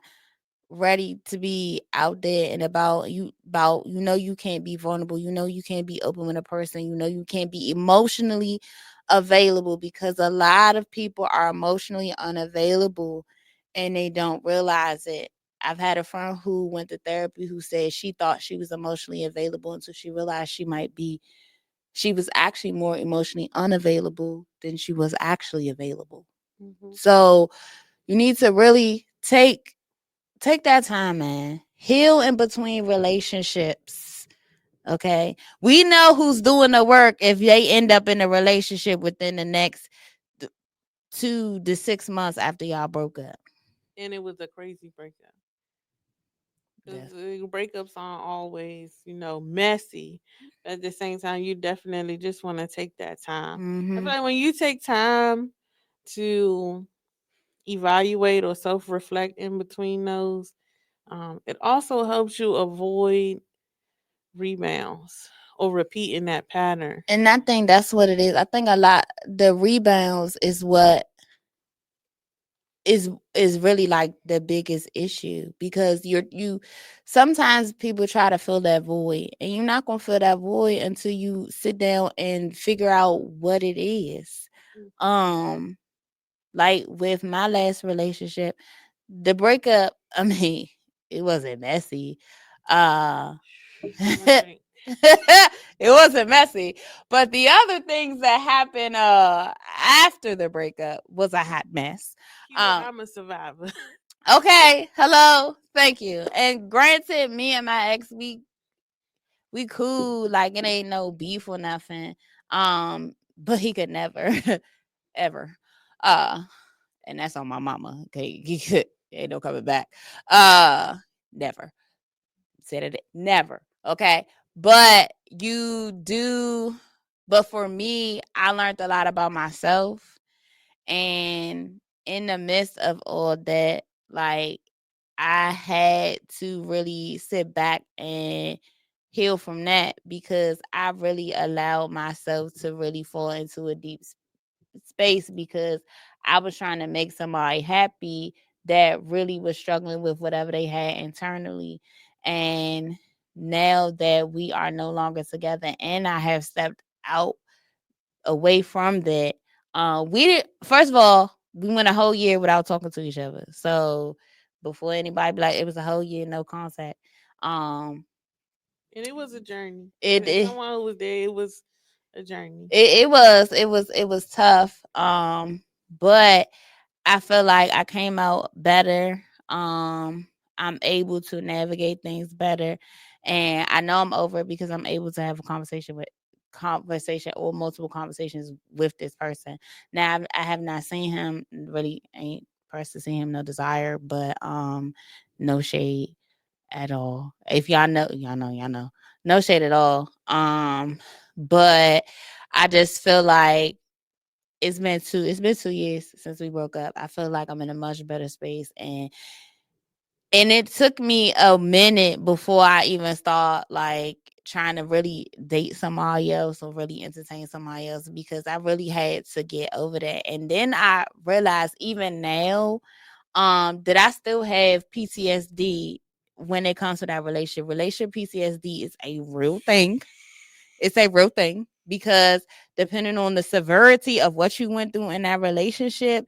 ready to be out there and about you know you can't be vulnerable, you know you can't be open with a person, you know you can't be emotionally available, because a lot of people are emotionally unavailable and they don't realize it. I've had a friend who went to therapy who said she thought she was emotionally available until she realized she was actually more emotionally unavailable than she was actually available. Mhm. So you need to really take that time, man. Heal in between relationships. Okay. We know who's doing the work if they end up in a relationship within the next 2 to 6 months after y'all broke up. And it was a crazy breakup. Because Yes. breakups aren't always, messy. At the same time, you definitely just want to take that time. I feel Mm-hmm. like when you take time to evaluate or self reflect in between those, it also helps you avoid rebounds or repeating that pattern. And I think that's what it is. I think a lot the rebounds is what is really like the biggest issue, because you sometimes people try to fill that void, and you're not gonna fill that void until you sit down and figure out what it is. um like with my last relationship, the breakup, I mean, it wasn't messy. uh Some I drink. it wasn't messy, but the other things that happened after the breakup was a hot mess. Keyword, um I'm a survivor. Okay, hello, thank you. And granted, me and my ex, we cool, like it ain't no beef or nothing. But he could never, ever, uh, and that's on my mama. Okay, he could, ain't no coming back. Never said it, never. Okay, but you do. But for me, I learned a lot about myself, and in the midst of all that, like I had to really sit back and heal from that, because I really allowed myself to really fall into a deep space, because I was trying to make somebody happy that really was struggling with whatever they had internally. And now that we are no longer together and I have stepped out away from that, we did first of all, we went a whole year without talking to each other. So before anybody be like, it was a whole year no contact. Um And it was a journey. it As it, someone who was there, it was a journey. it was tough. But I feel like I came out better. I'm able to navigate things better, and I know I'm over it because I'm able to have a conversation or multiple conversations with this person. Now I have not seen him, really ain't pressed to see him, no desire, but no shade at all. If y'all know, no shade at all. But I just feel like it's been 2 years since we broke up. I feel like I'm in a much better space, and it took me a minute before I even start like trying to really date somebody else or really entertain somebody else, because I really had to get over that. And then I realized even now that I still have PTSD when it comes to that relationship. Relationship PTSD is a real thing. It's a real thing, because depending on the severity of what you went through in that relationship,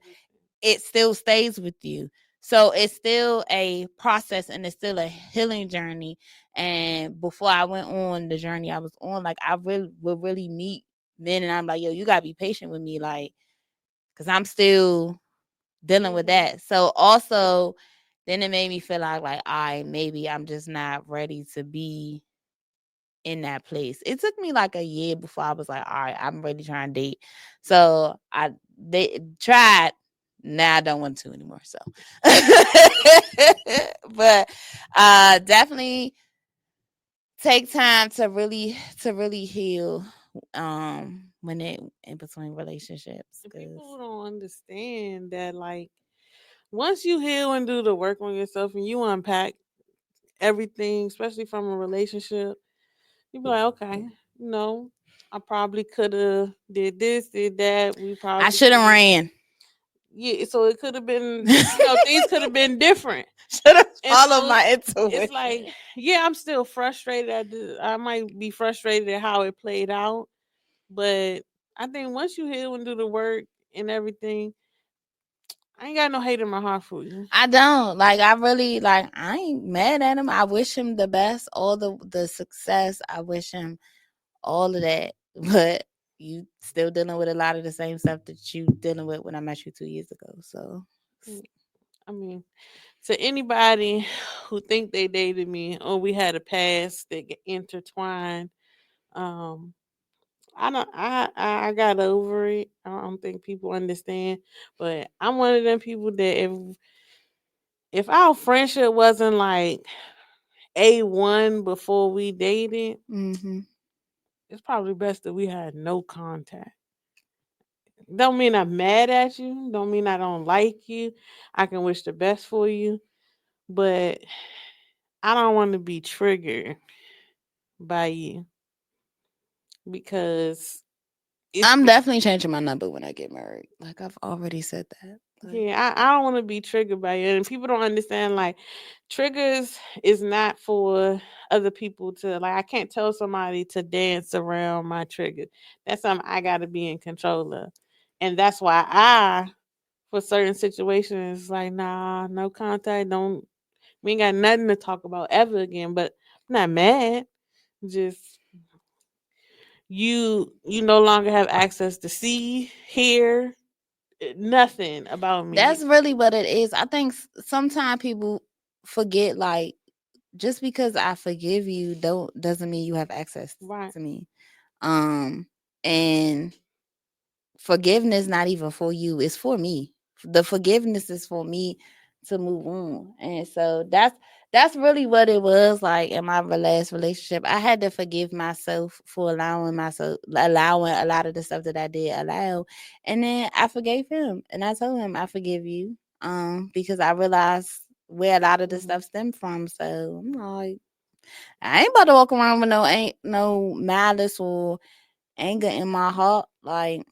it still stays with you. So it's still a process and it's still a healing journey. And before I went on the journey I was on, like I really would really meet men and I'm like, yo, you gotta be patient with me, like, because I'm still dealing with Mhm. that. So also then it made me feel like I maybe I'm just not ready to be in that place. It took me like a year before I was like, all right, I'm ready to try and date. So they tried. Now I don't want to anymore. So, but definitely take time to really heal. When it in between relationships, And because people don't understand that, like, once you heal and do the work on yourself and you unpack everything, especially from a relationship, you be like, okay, you know, I probably could have did this, did that. We I probably should could have have, ran. yeah. So it could have been, things could have been different. Should have And followed so my it's intuition. like, yeah, I'm still frustrated I might be frustrated at how it played out, but I think once you heal and do the work and everything, I ain't got no hate in my heart for you. I don't like. I really like. I ain't mad at him. I wish him the best, all the success. I wish him all of that. But you still dealing with a lot of the same stuff that you dealing with when I met you 2 years ago. So Mm, I mean, to anybody who think they dated me or we had a past that get intertwined, um, I don't. I got over it. I don't think people understand, but I'm one of them people that if our friendship wasn't like A1 before we dated, hmm it's probably best that we had no contact. Don't mean I'm mad at you. Don't mean I don't like you. I can wish the best for you, but I don't want to be triggered by you because it's I'm definitely changing my number when I get married. Like I've already said that. Like yeah, I don't want to be triggered by it. And people don't understand like triggers is not for other people to like I can't tell somebody to dance around my trigger. That's something I gotta be in control of. And that's why I for certain situations like nah, no contact, don't we ain't got nothing to talk about ever again. But I'm not mad. Just you no longer have access to see, hear, nothing about that's me. really what it is. I think sometimes people forget like just because I forgive you don't doesn't mean you have access Right. to me. And forgiveness not even for you, it's for me. The forgiveness is for me to move on. And so that's really what it was like in my last relationship. I had to forgive myself for allowing a lot of the stuff that I did allow. And then I forgave him and I told him I forgive you. Because I realized where a lot of the Mhm. stuff stemmed from. So I'm like, I ain't about to walk around with ain't no malice or anger in my heart. Like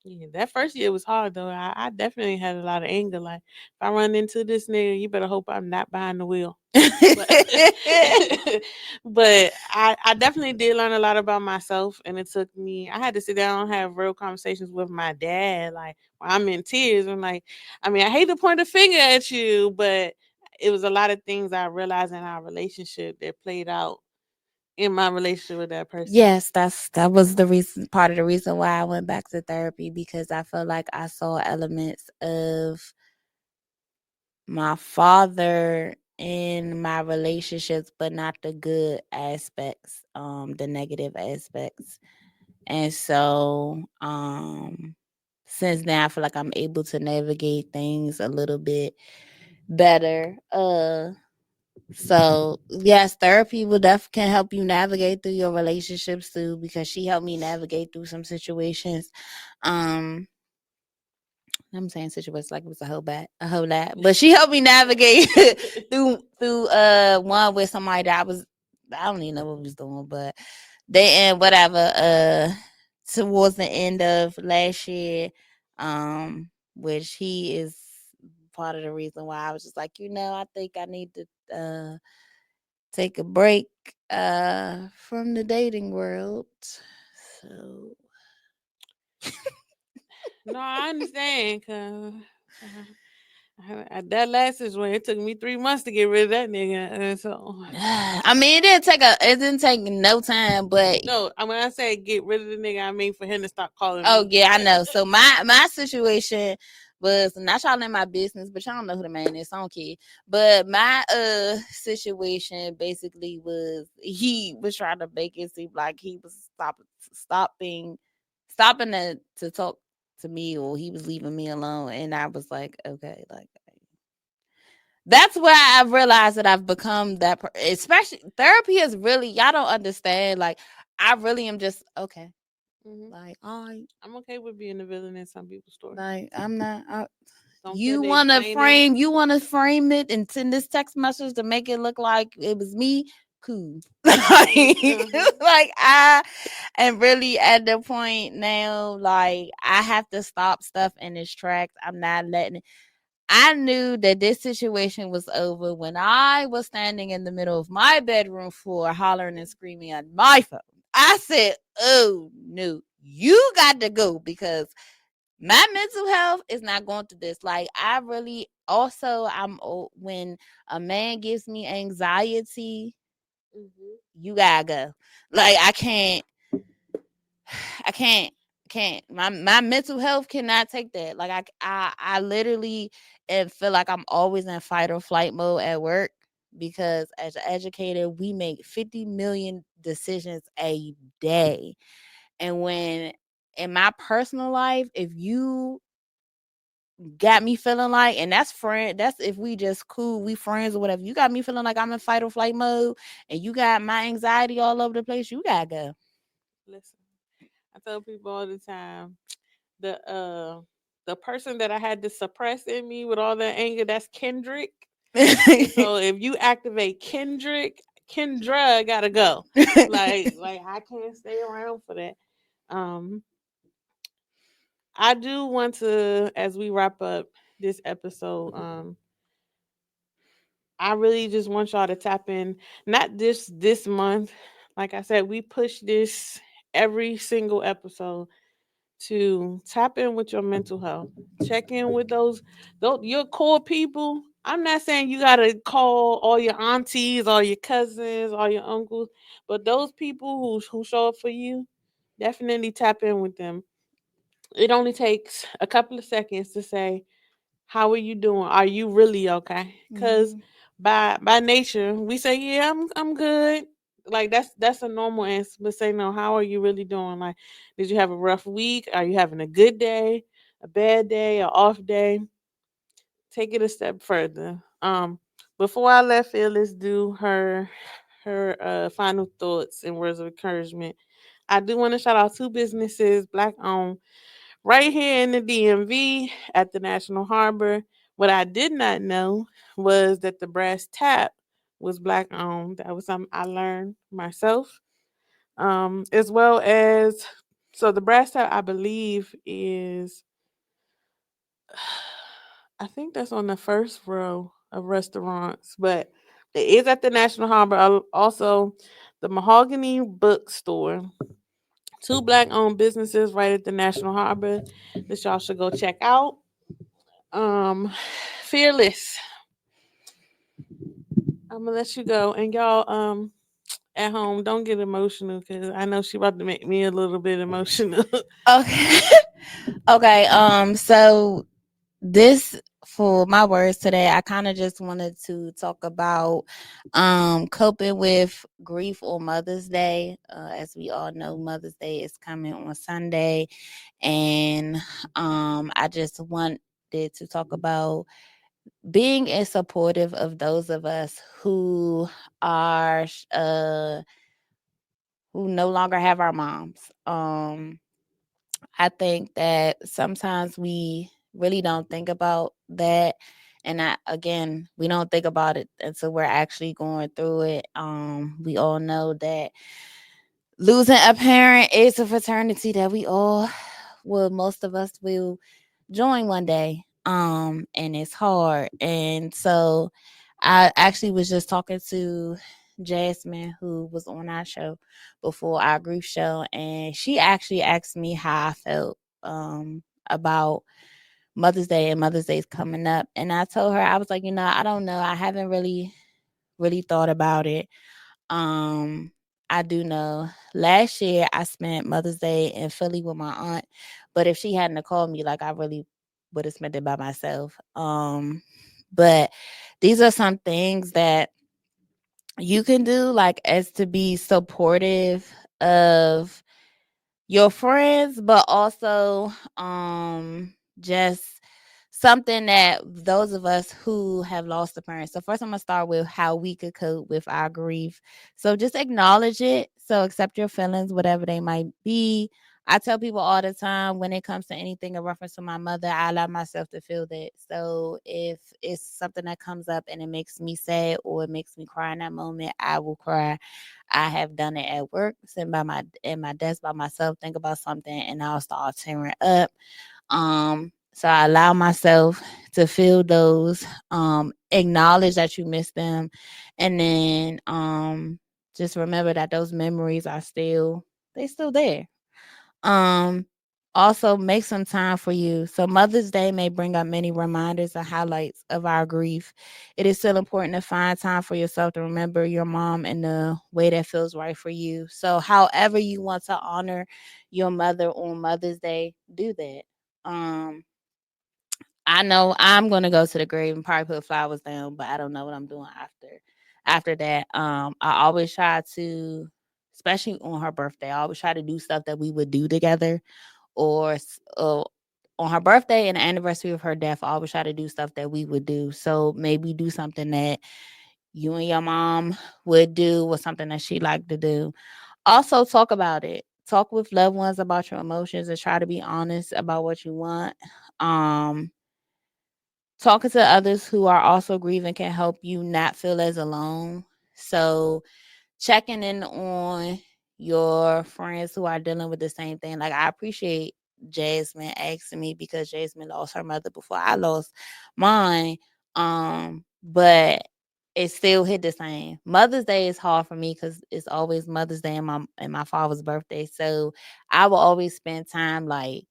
Yeah, that first year was hard though. I definitely had a lot of anger. Like if I run into this nigga, you better hope I'm not behind the wheel. But but I definitely did learn a lot about myself, and it took me. I had to sit down and have real conversations with my dad. Like when I'm in tears. I'm like, I mean, I hate to point a finger at you, but it was a lot of things I realized in our relationship that played out in my relationship with that person. Yes, that was the reason part of the reason why I went back to therapy because I felt like I saw elements of my father in my relationships, but not the good aspects, the negative aspects. And so since then I feel like I'm able to navigate things a little bit better. So yes, therapy will can help you navigate through your relationships too, because she helped me navigate through some situations. Um, I'm saying situations like it was a whole lot, but she helped me navigate through one with somebody that I don't even know what we was doing, but they and whatever towards the end of last year, which he is part of the reason why I was just like, I think I need to take a break from the dating world. So No, I understand because that last is when it took me 3 months to get rid of that nigga. And so, I mean it didn't take no time, but no, when I say get rid of the nigga, I mean for him to stop calling oh me. yeah, I know. So my situation was not y'all in my business, but y'all don't know who the man is, so I don't care. But my situation basically was he was trying to make it seem like he was stopping to talk to me, or he was leaving me alone, and I was like, okay, like that's where I realized that I've become that. Especially therapy is really y'all don't understand. Like I really am just okay. Hmm. Like all right, I'm okay with being the villain in some people's story. like I'm not. Don't feel to explain it. you want to frame it and send this text message to make it look like it was me. Cool. like, Mm-hmm. like I am really at the point now, like I have to stop stuff in its tracks. I'm not letting it. I knew that this situation was over when I was standing in the middle of my bedroom floor hollering and screaming at my phone. I said, oh no, you got to go because my mental health is not going through this. Like I really also when a man gives me anxiety, Mm-hmm. you gotta go. Like I can't. My mental health cannot take that. Like I literally feel like I'm always in fight or flight mode at work because as an educator we make 50 million decisions a day, and when in my personal life, if you got me feeling like, and that's if we just cool, we friends or whatever. You got me feeling like I'm in fight or flight mode, and you got my anxiety all over the place. You gotta go. Listen, I tell people all the time, the uh the person that I had to suppress in me with all that anger, that's Kendrick. And so if you activate Kendrick, Kendra gotta go. Like I can't stay around for that. Um I do want to, as we wrap up this episode, I really just want y'all to tap in. Not this month. Like I said, we push this every single episode to tap in with your mental health. Check in with those your core people. I'm not saying you gotta call all your aunties, all your cousins, all your uncles, but those people who show up for you, definitely tap in with them. It only takes a couple of seconds to say, how are you doing? Are you really okay? Because Mhm. by nature, we say, yeah, I'm good. Like that's a normal answer. But say no, how are you really doing? Like, did you have a rough week? Are you having a good day, a bad day, or off day? Take it a step further. Before I let Phyllis do her final thoughts and words of encouragement, I do want to shout out two businesses, black owned, right here in the DMV at the National Harbor. What I did not know was that the Brass Tap was black owned. That was something I learned myself. As well as, so the Brass Tap, I believe, is, I think that's on the first row of restaurants, but it is at the National Harbor. Also, the Mahogany Bookstore, two black owned businesses right at the National Harbor that y'all should go check out. Um, Fearless. I'm gonna let you go, and y'all, at home, don't get emotional because I know she about to make me a little bit emotional. Okay. Okay. So this for my words today, I kind of just wanted to talk about coping with grief on Mother's Day. As we all know, Mother's Day is coming on Sunday, and I just wanted to talk about being as supportive of those of us are who no longer have our moms. I think that sometimes we really don't think about that. And again, we don't think about it until we're actually going through it. We all know that losing a parent is a fraternity that we all, well, most of us will join one day. And it's hard. And so I actually was just talking to Jasmine, who was on our show before our grief show, and she actually asked me how I felt about Mother's Day, and Mother's Day is coming up. And I told her, I was like, I don't know. I haven't really thought about it. Um, I do know last year I spent Mother's Day in Philly with my aunt, but if she hadn't have called me, like I really would have spent it by myself. But these are some things that you can do, like as to be supportive of your friends, but also just something that those of us who have lost a parent. So first I'm gonna start with how we could cope with our grief. So just acknowledge it. So accept your feelings, whatever they might be. I tell people all the time when it comes to anything in reference to my mother, I allow myself to feel that. So if it's something that comes up and it makes me sad or it makes me cry in that moment, I will cry. I have done it at work, sitting by my at my desk by myself, think about something, and I'll start tearing up. So I allow myself to feel those, acknowledge that you miss them, and then just remember that those memories are still there. Um, Also make some time for you. So Mother's Day may bring up many reminders and highlights of our grief. It is still important to find time for yourself to remember your mom in the way that feels right for you. So however you want to honor your mother on Mother's Day, do that. Um, I know I'm gonna go to the grave and probably put flowers down, but I don't know what I'm doing after that. I always try to, especially on her birthday, I always try to do stuff that we would do together, or on her birthday and the anniversary of her death, I always try to do stuff that we would do. So maybe do something that you and your mom would do, or something that she liked to do. Also, talk about it. Talk with loved ones about your emotions and try to be honest about what you want. Um, Talking to others who are also grieving can help you not feel as alone. So checking in on your friends who are dealing with the same thing. Like, I appreciate Jasmine asking me, because Jasmine lost her mother before I lost mine. But it still hit the same. Mother's Day is hard for me because it's always Mother's Day and my father's birthday. So I will always spend time like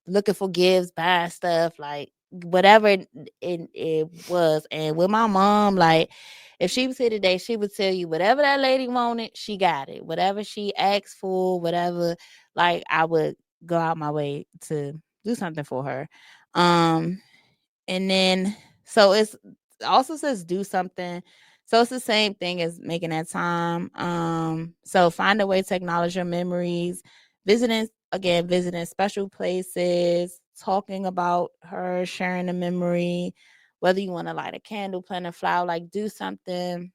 looking for gifts, buying stuff, like whatever it was. And with my mom, like if she was here today, she would tell you whatever that lady wanted, she got it. Whatever she asked for, whatever, like I would go out my way to do something for her. Um, and then so it's also says do something. So it's the same thing as making that time. So find a way to acknowledge your memories, visiting special places, talking about her, sharing a memory, whether you want to light a candle, plant a flower, like do something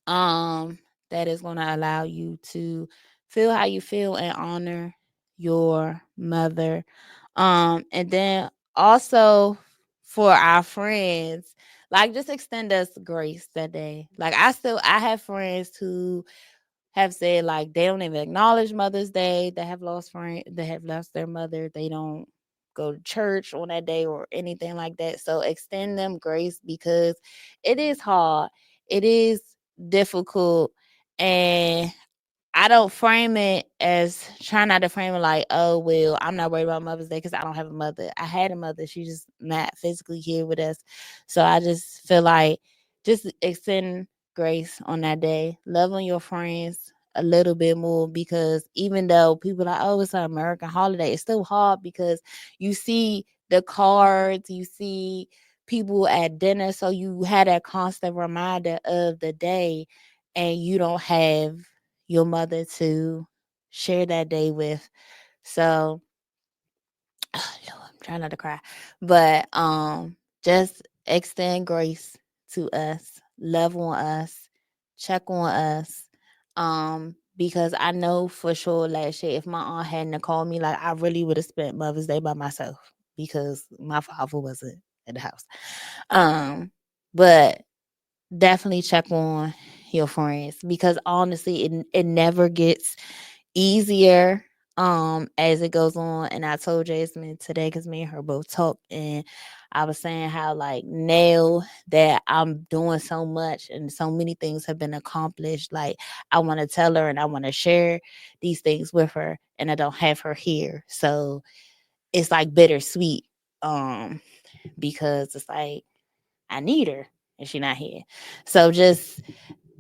um that is going to allow you to feel how you feel and honor your mother. And then also for our friends, like just extend us grace that day. Like I have friends who have said like they don't even acknowledge Mother's Day, that have lost their mother. They don't go to church on that day or anything like that. So extend them grace, because it is hard. It is difficult. And I don't frame it as, try not to frame it like, oh, well, I'm not worried about Mother's Day because I don't have a mother. I had a mother. She's just not physically here with us. So I just feel like just extend grace on that day. Love on your friends a little bit more, because even though people are like, oh, it's an American holiday, it's still hard because you see the cards, you see people at dinner. So you had that constant reminder of the day, and you don't have your mother to share that day with. So Lord, I'm trying not to cry. But just extend grace to us, love on us, check on us. Because I know for sure last year, if my aunt hadn't called me, like I really would have spent Mother's Day by myself because my father wasn't at the house. But definitely check on your friends, because honestly it never gets easier as it goes on. And I told Jasmine today, because me and her both talked, and I was saying how like now that I'm doing so much and so many things have been accomplished, like I want to tell her and I want to share these things with her, and I don't have her here. So it's like bittersweet, because it's like I need her and she's not here. So just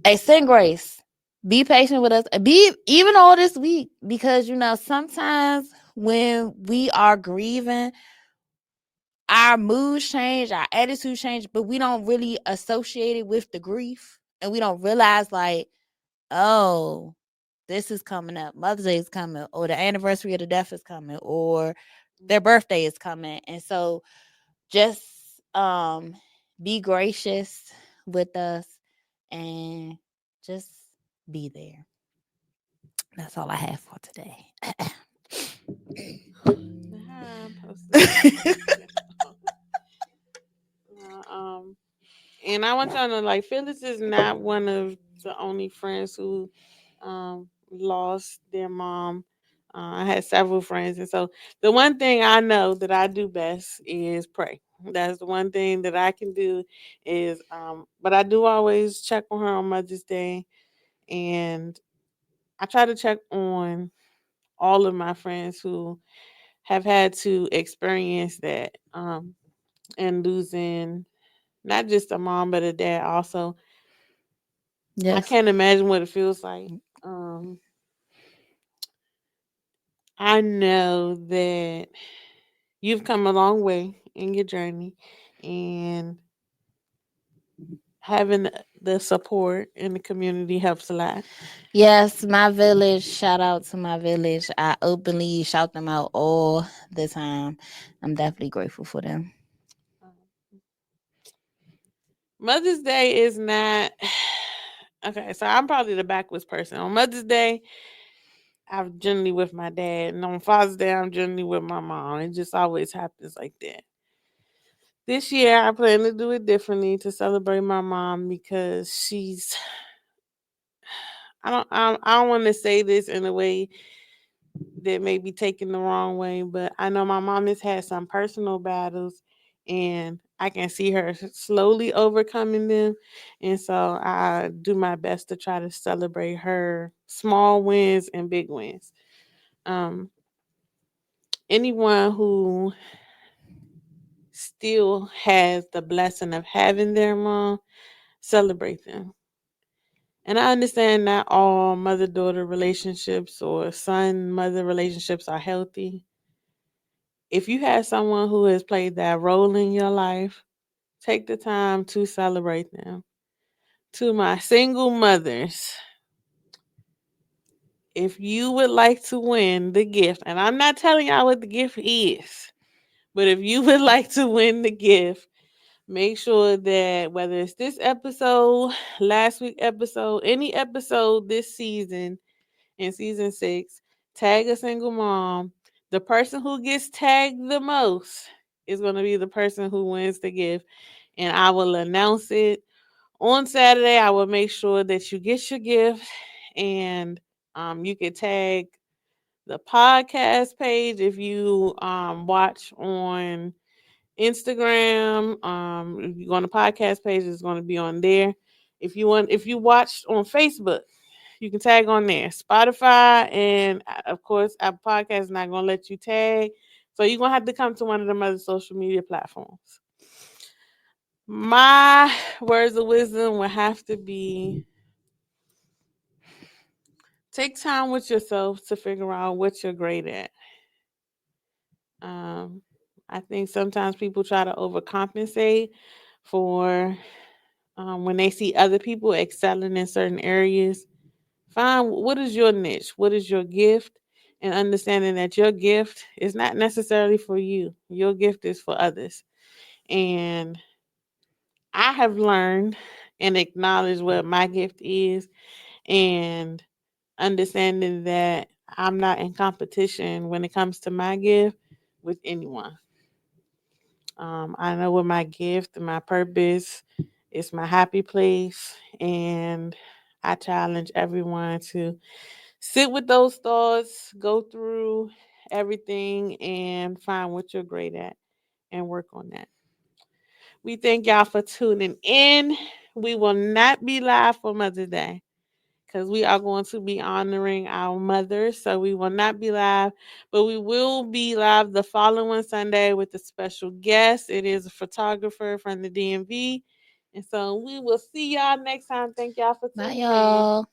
extend grace. Be patient with us. Be even all this week, because sometimes when we are grieving, our moods change, our attitude change, but we don't really associate it with the grief, and we don't realize like, oh, this is coming up. Mother's Day is coming, or the anniversary of the death is coming, or their birthday is coming, and so just be gracious with us and just be there. That's all I have for today. How I'm supposed to say and I want y'all to know, like, Phyllis is not one of the only friends who lost their mom. I had several friends, and so the one thing I know that I do best is pray. That's the one thing that I can do is, but I do always check on her on Mother's Day, and I try to check on all of my friends who have had to experience that, and losing not just a mom but a dad also. I Yes. can't imagine what it feels like. Um, I know that you've come a long way in your journey, and having the support in the community helps a lot. Yes, my village. Shout out to my village. I openly shout them out all the time. I'm definitely grateful for them. Mother's Day is not okay. So I'm probably the backwards person. On Mother's Day, I'm generally with my dad, and on Father's Day, I'm generally with my mom. It just always happens like that. This year, I plan to do it differently to celebrate my mom because she's. I don't want to say this in a way that may be taken the wrong way, but I know my mom has had some personal battles, and I can see her slowly overcoming them. And so I do my best to try to celebrate her small wins and big wins. Um, Anyone who still has the blessing of having their mom, celebrate them. And I understand not all mother daughter relationships or son mother relationships are healthy. If you have someone who has played that role in your life, take the time to celebrate them. To my single mothers, if you would like to win the gift, and I'm not telling y'all what the gift is, but if you would like to win the gift, make sure that whether it's this episode, last week episode, any episode this season in season 6, tag a single mom. The person who gets tagged the most is going to be the person who wins the gift. And I will announce it on Saturday. I will make sure that you get your gift, and you can tag the podcast page if you watch on Instagram. If you go on the podcast page, it's going to be on there. If you watched on Facebook, you can tag on there. Spotify and of course Apple Podcast is not going to let you tag, so you're going to have to come to one of them other social media platforms. My words of wisdom would have to be: take time with yourself to figure out what you're great at. Um, I think sometimes people try to overcompensate for when they see other people excelling in certain areas. Find what is your niche, what is your gift, and understanding that your gift is not necessarily for you. Your gift is for others. And I have learned and acknowledged what my gift is, and understanding that I'm not in competition when it comes to my gift with anyone. I know what my gift and my purpose is, my happy place, and I challenge everyone to sit with those thoughts, go through everything, and find what you're great at and work on that. We thank y'all for tuning in. We will not be live for Mother's Day because we are going to be honoring our mothers. So we will not be live, but we will be live the following Sunday with a special guest. It is a photographer from the DMV. And so we will see y'all next time. Thank y'all for Bye, tuning in. y'all.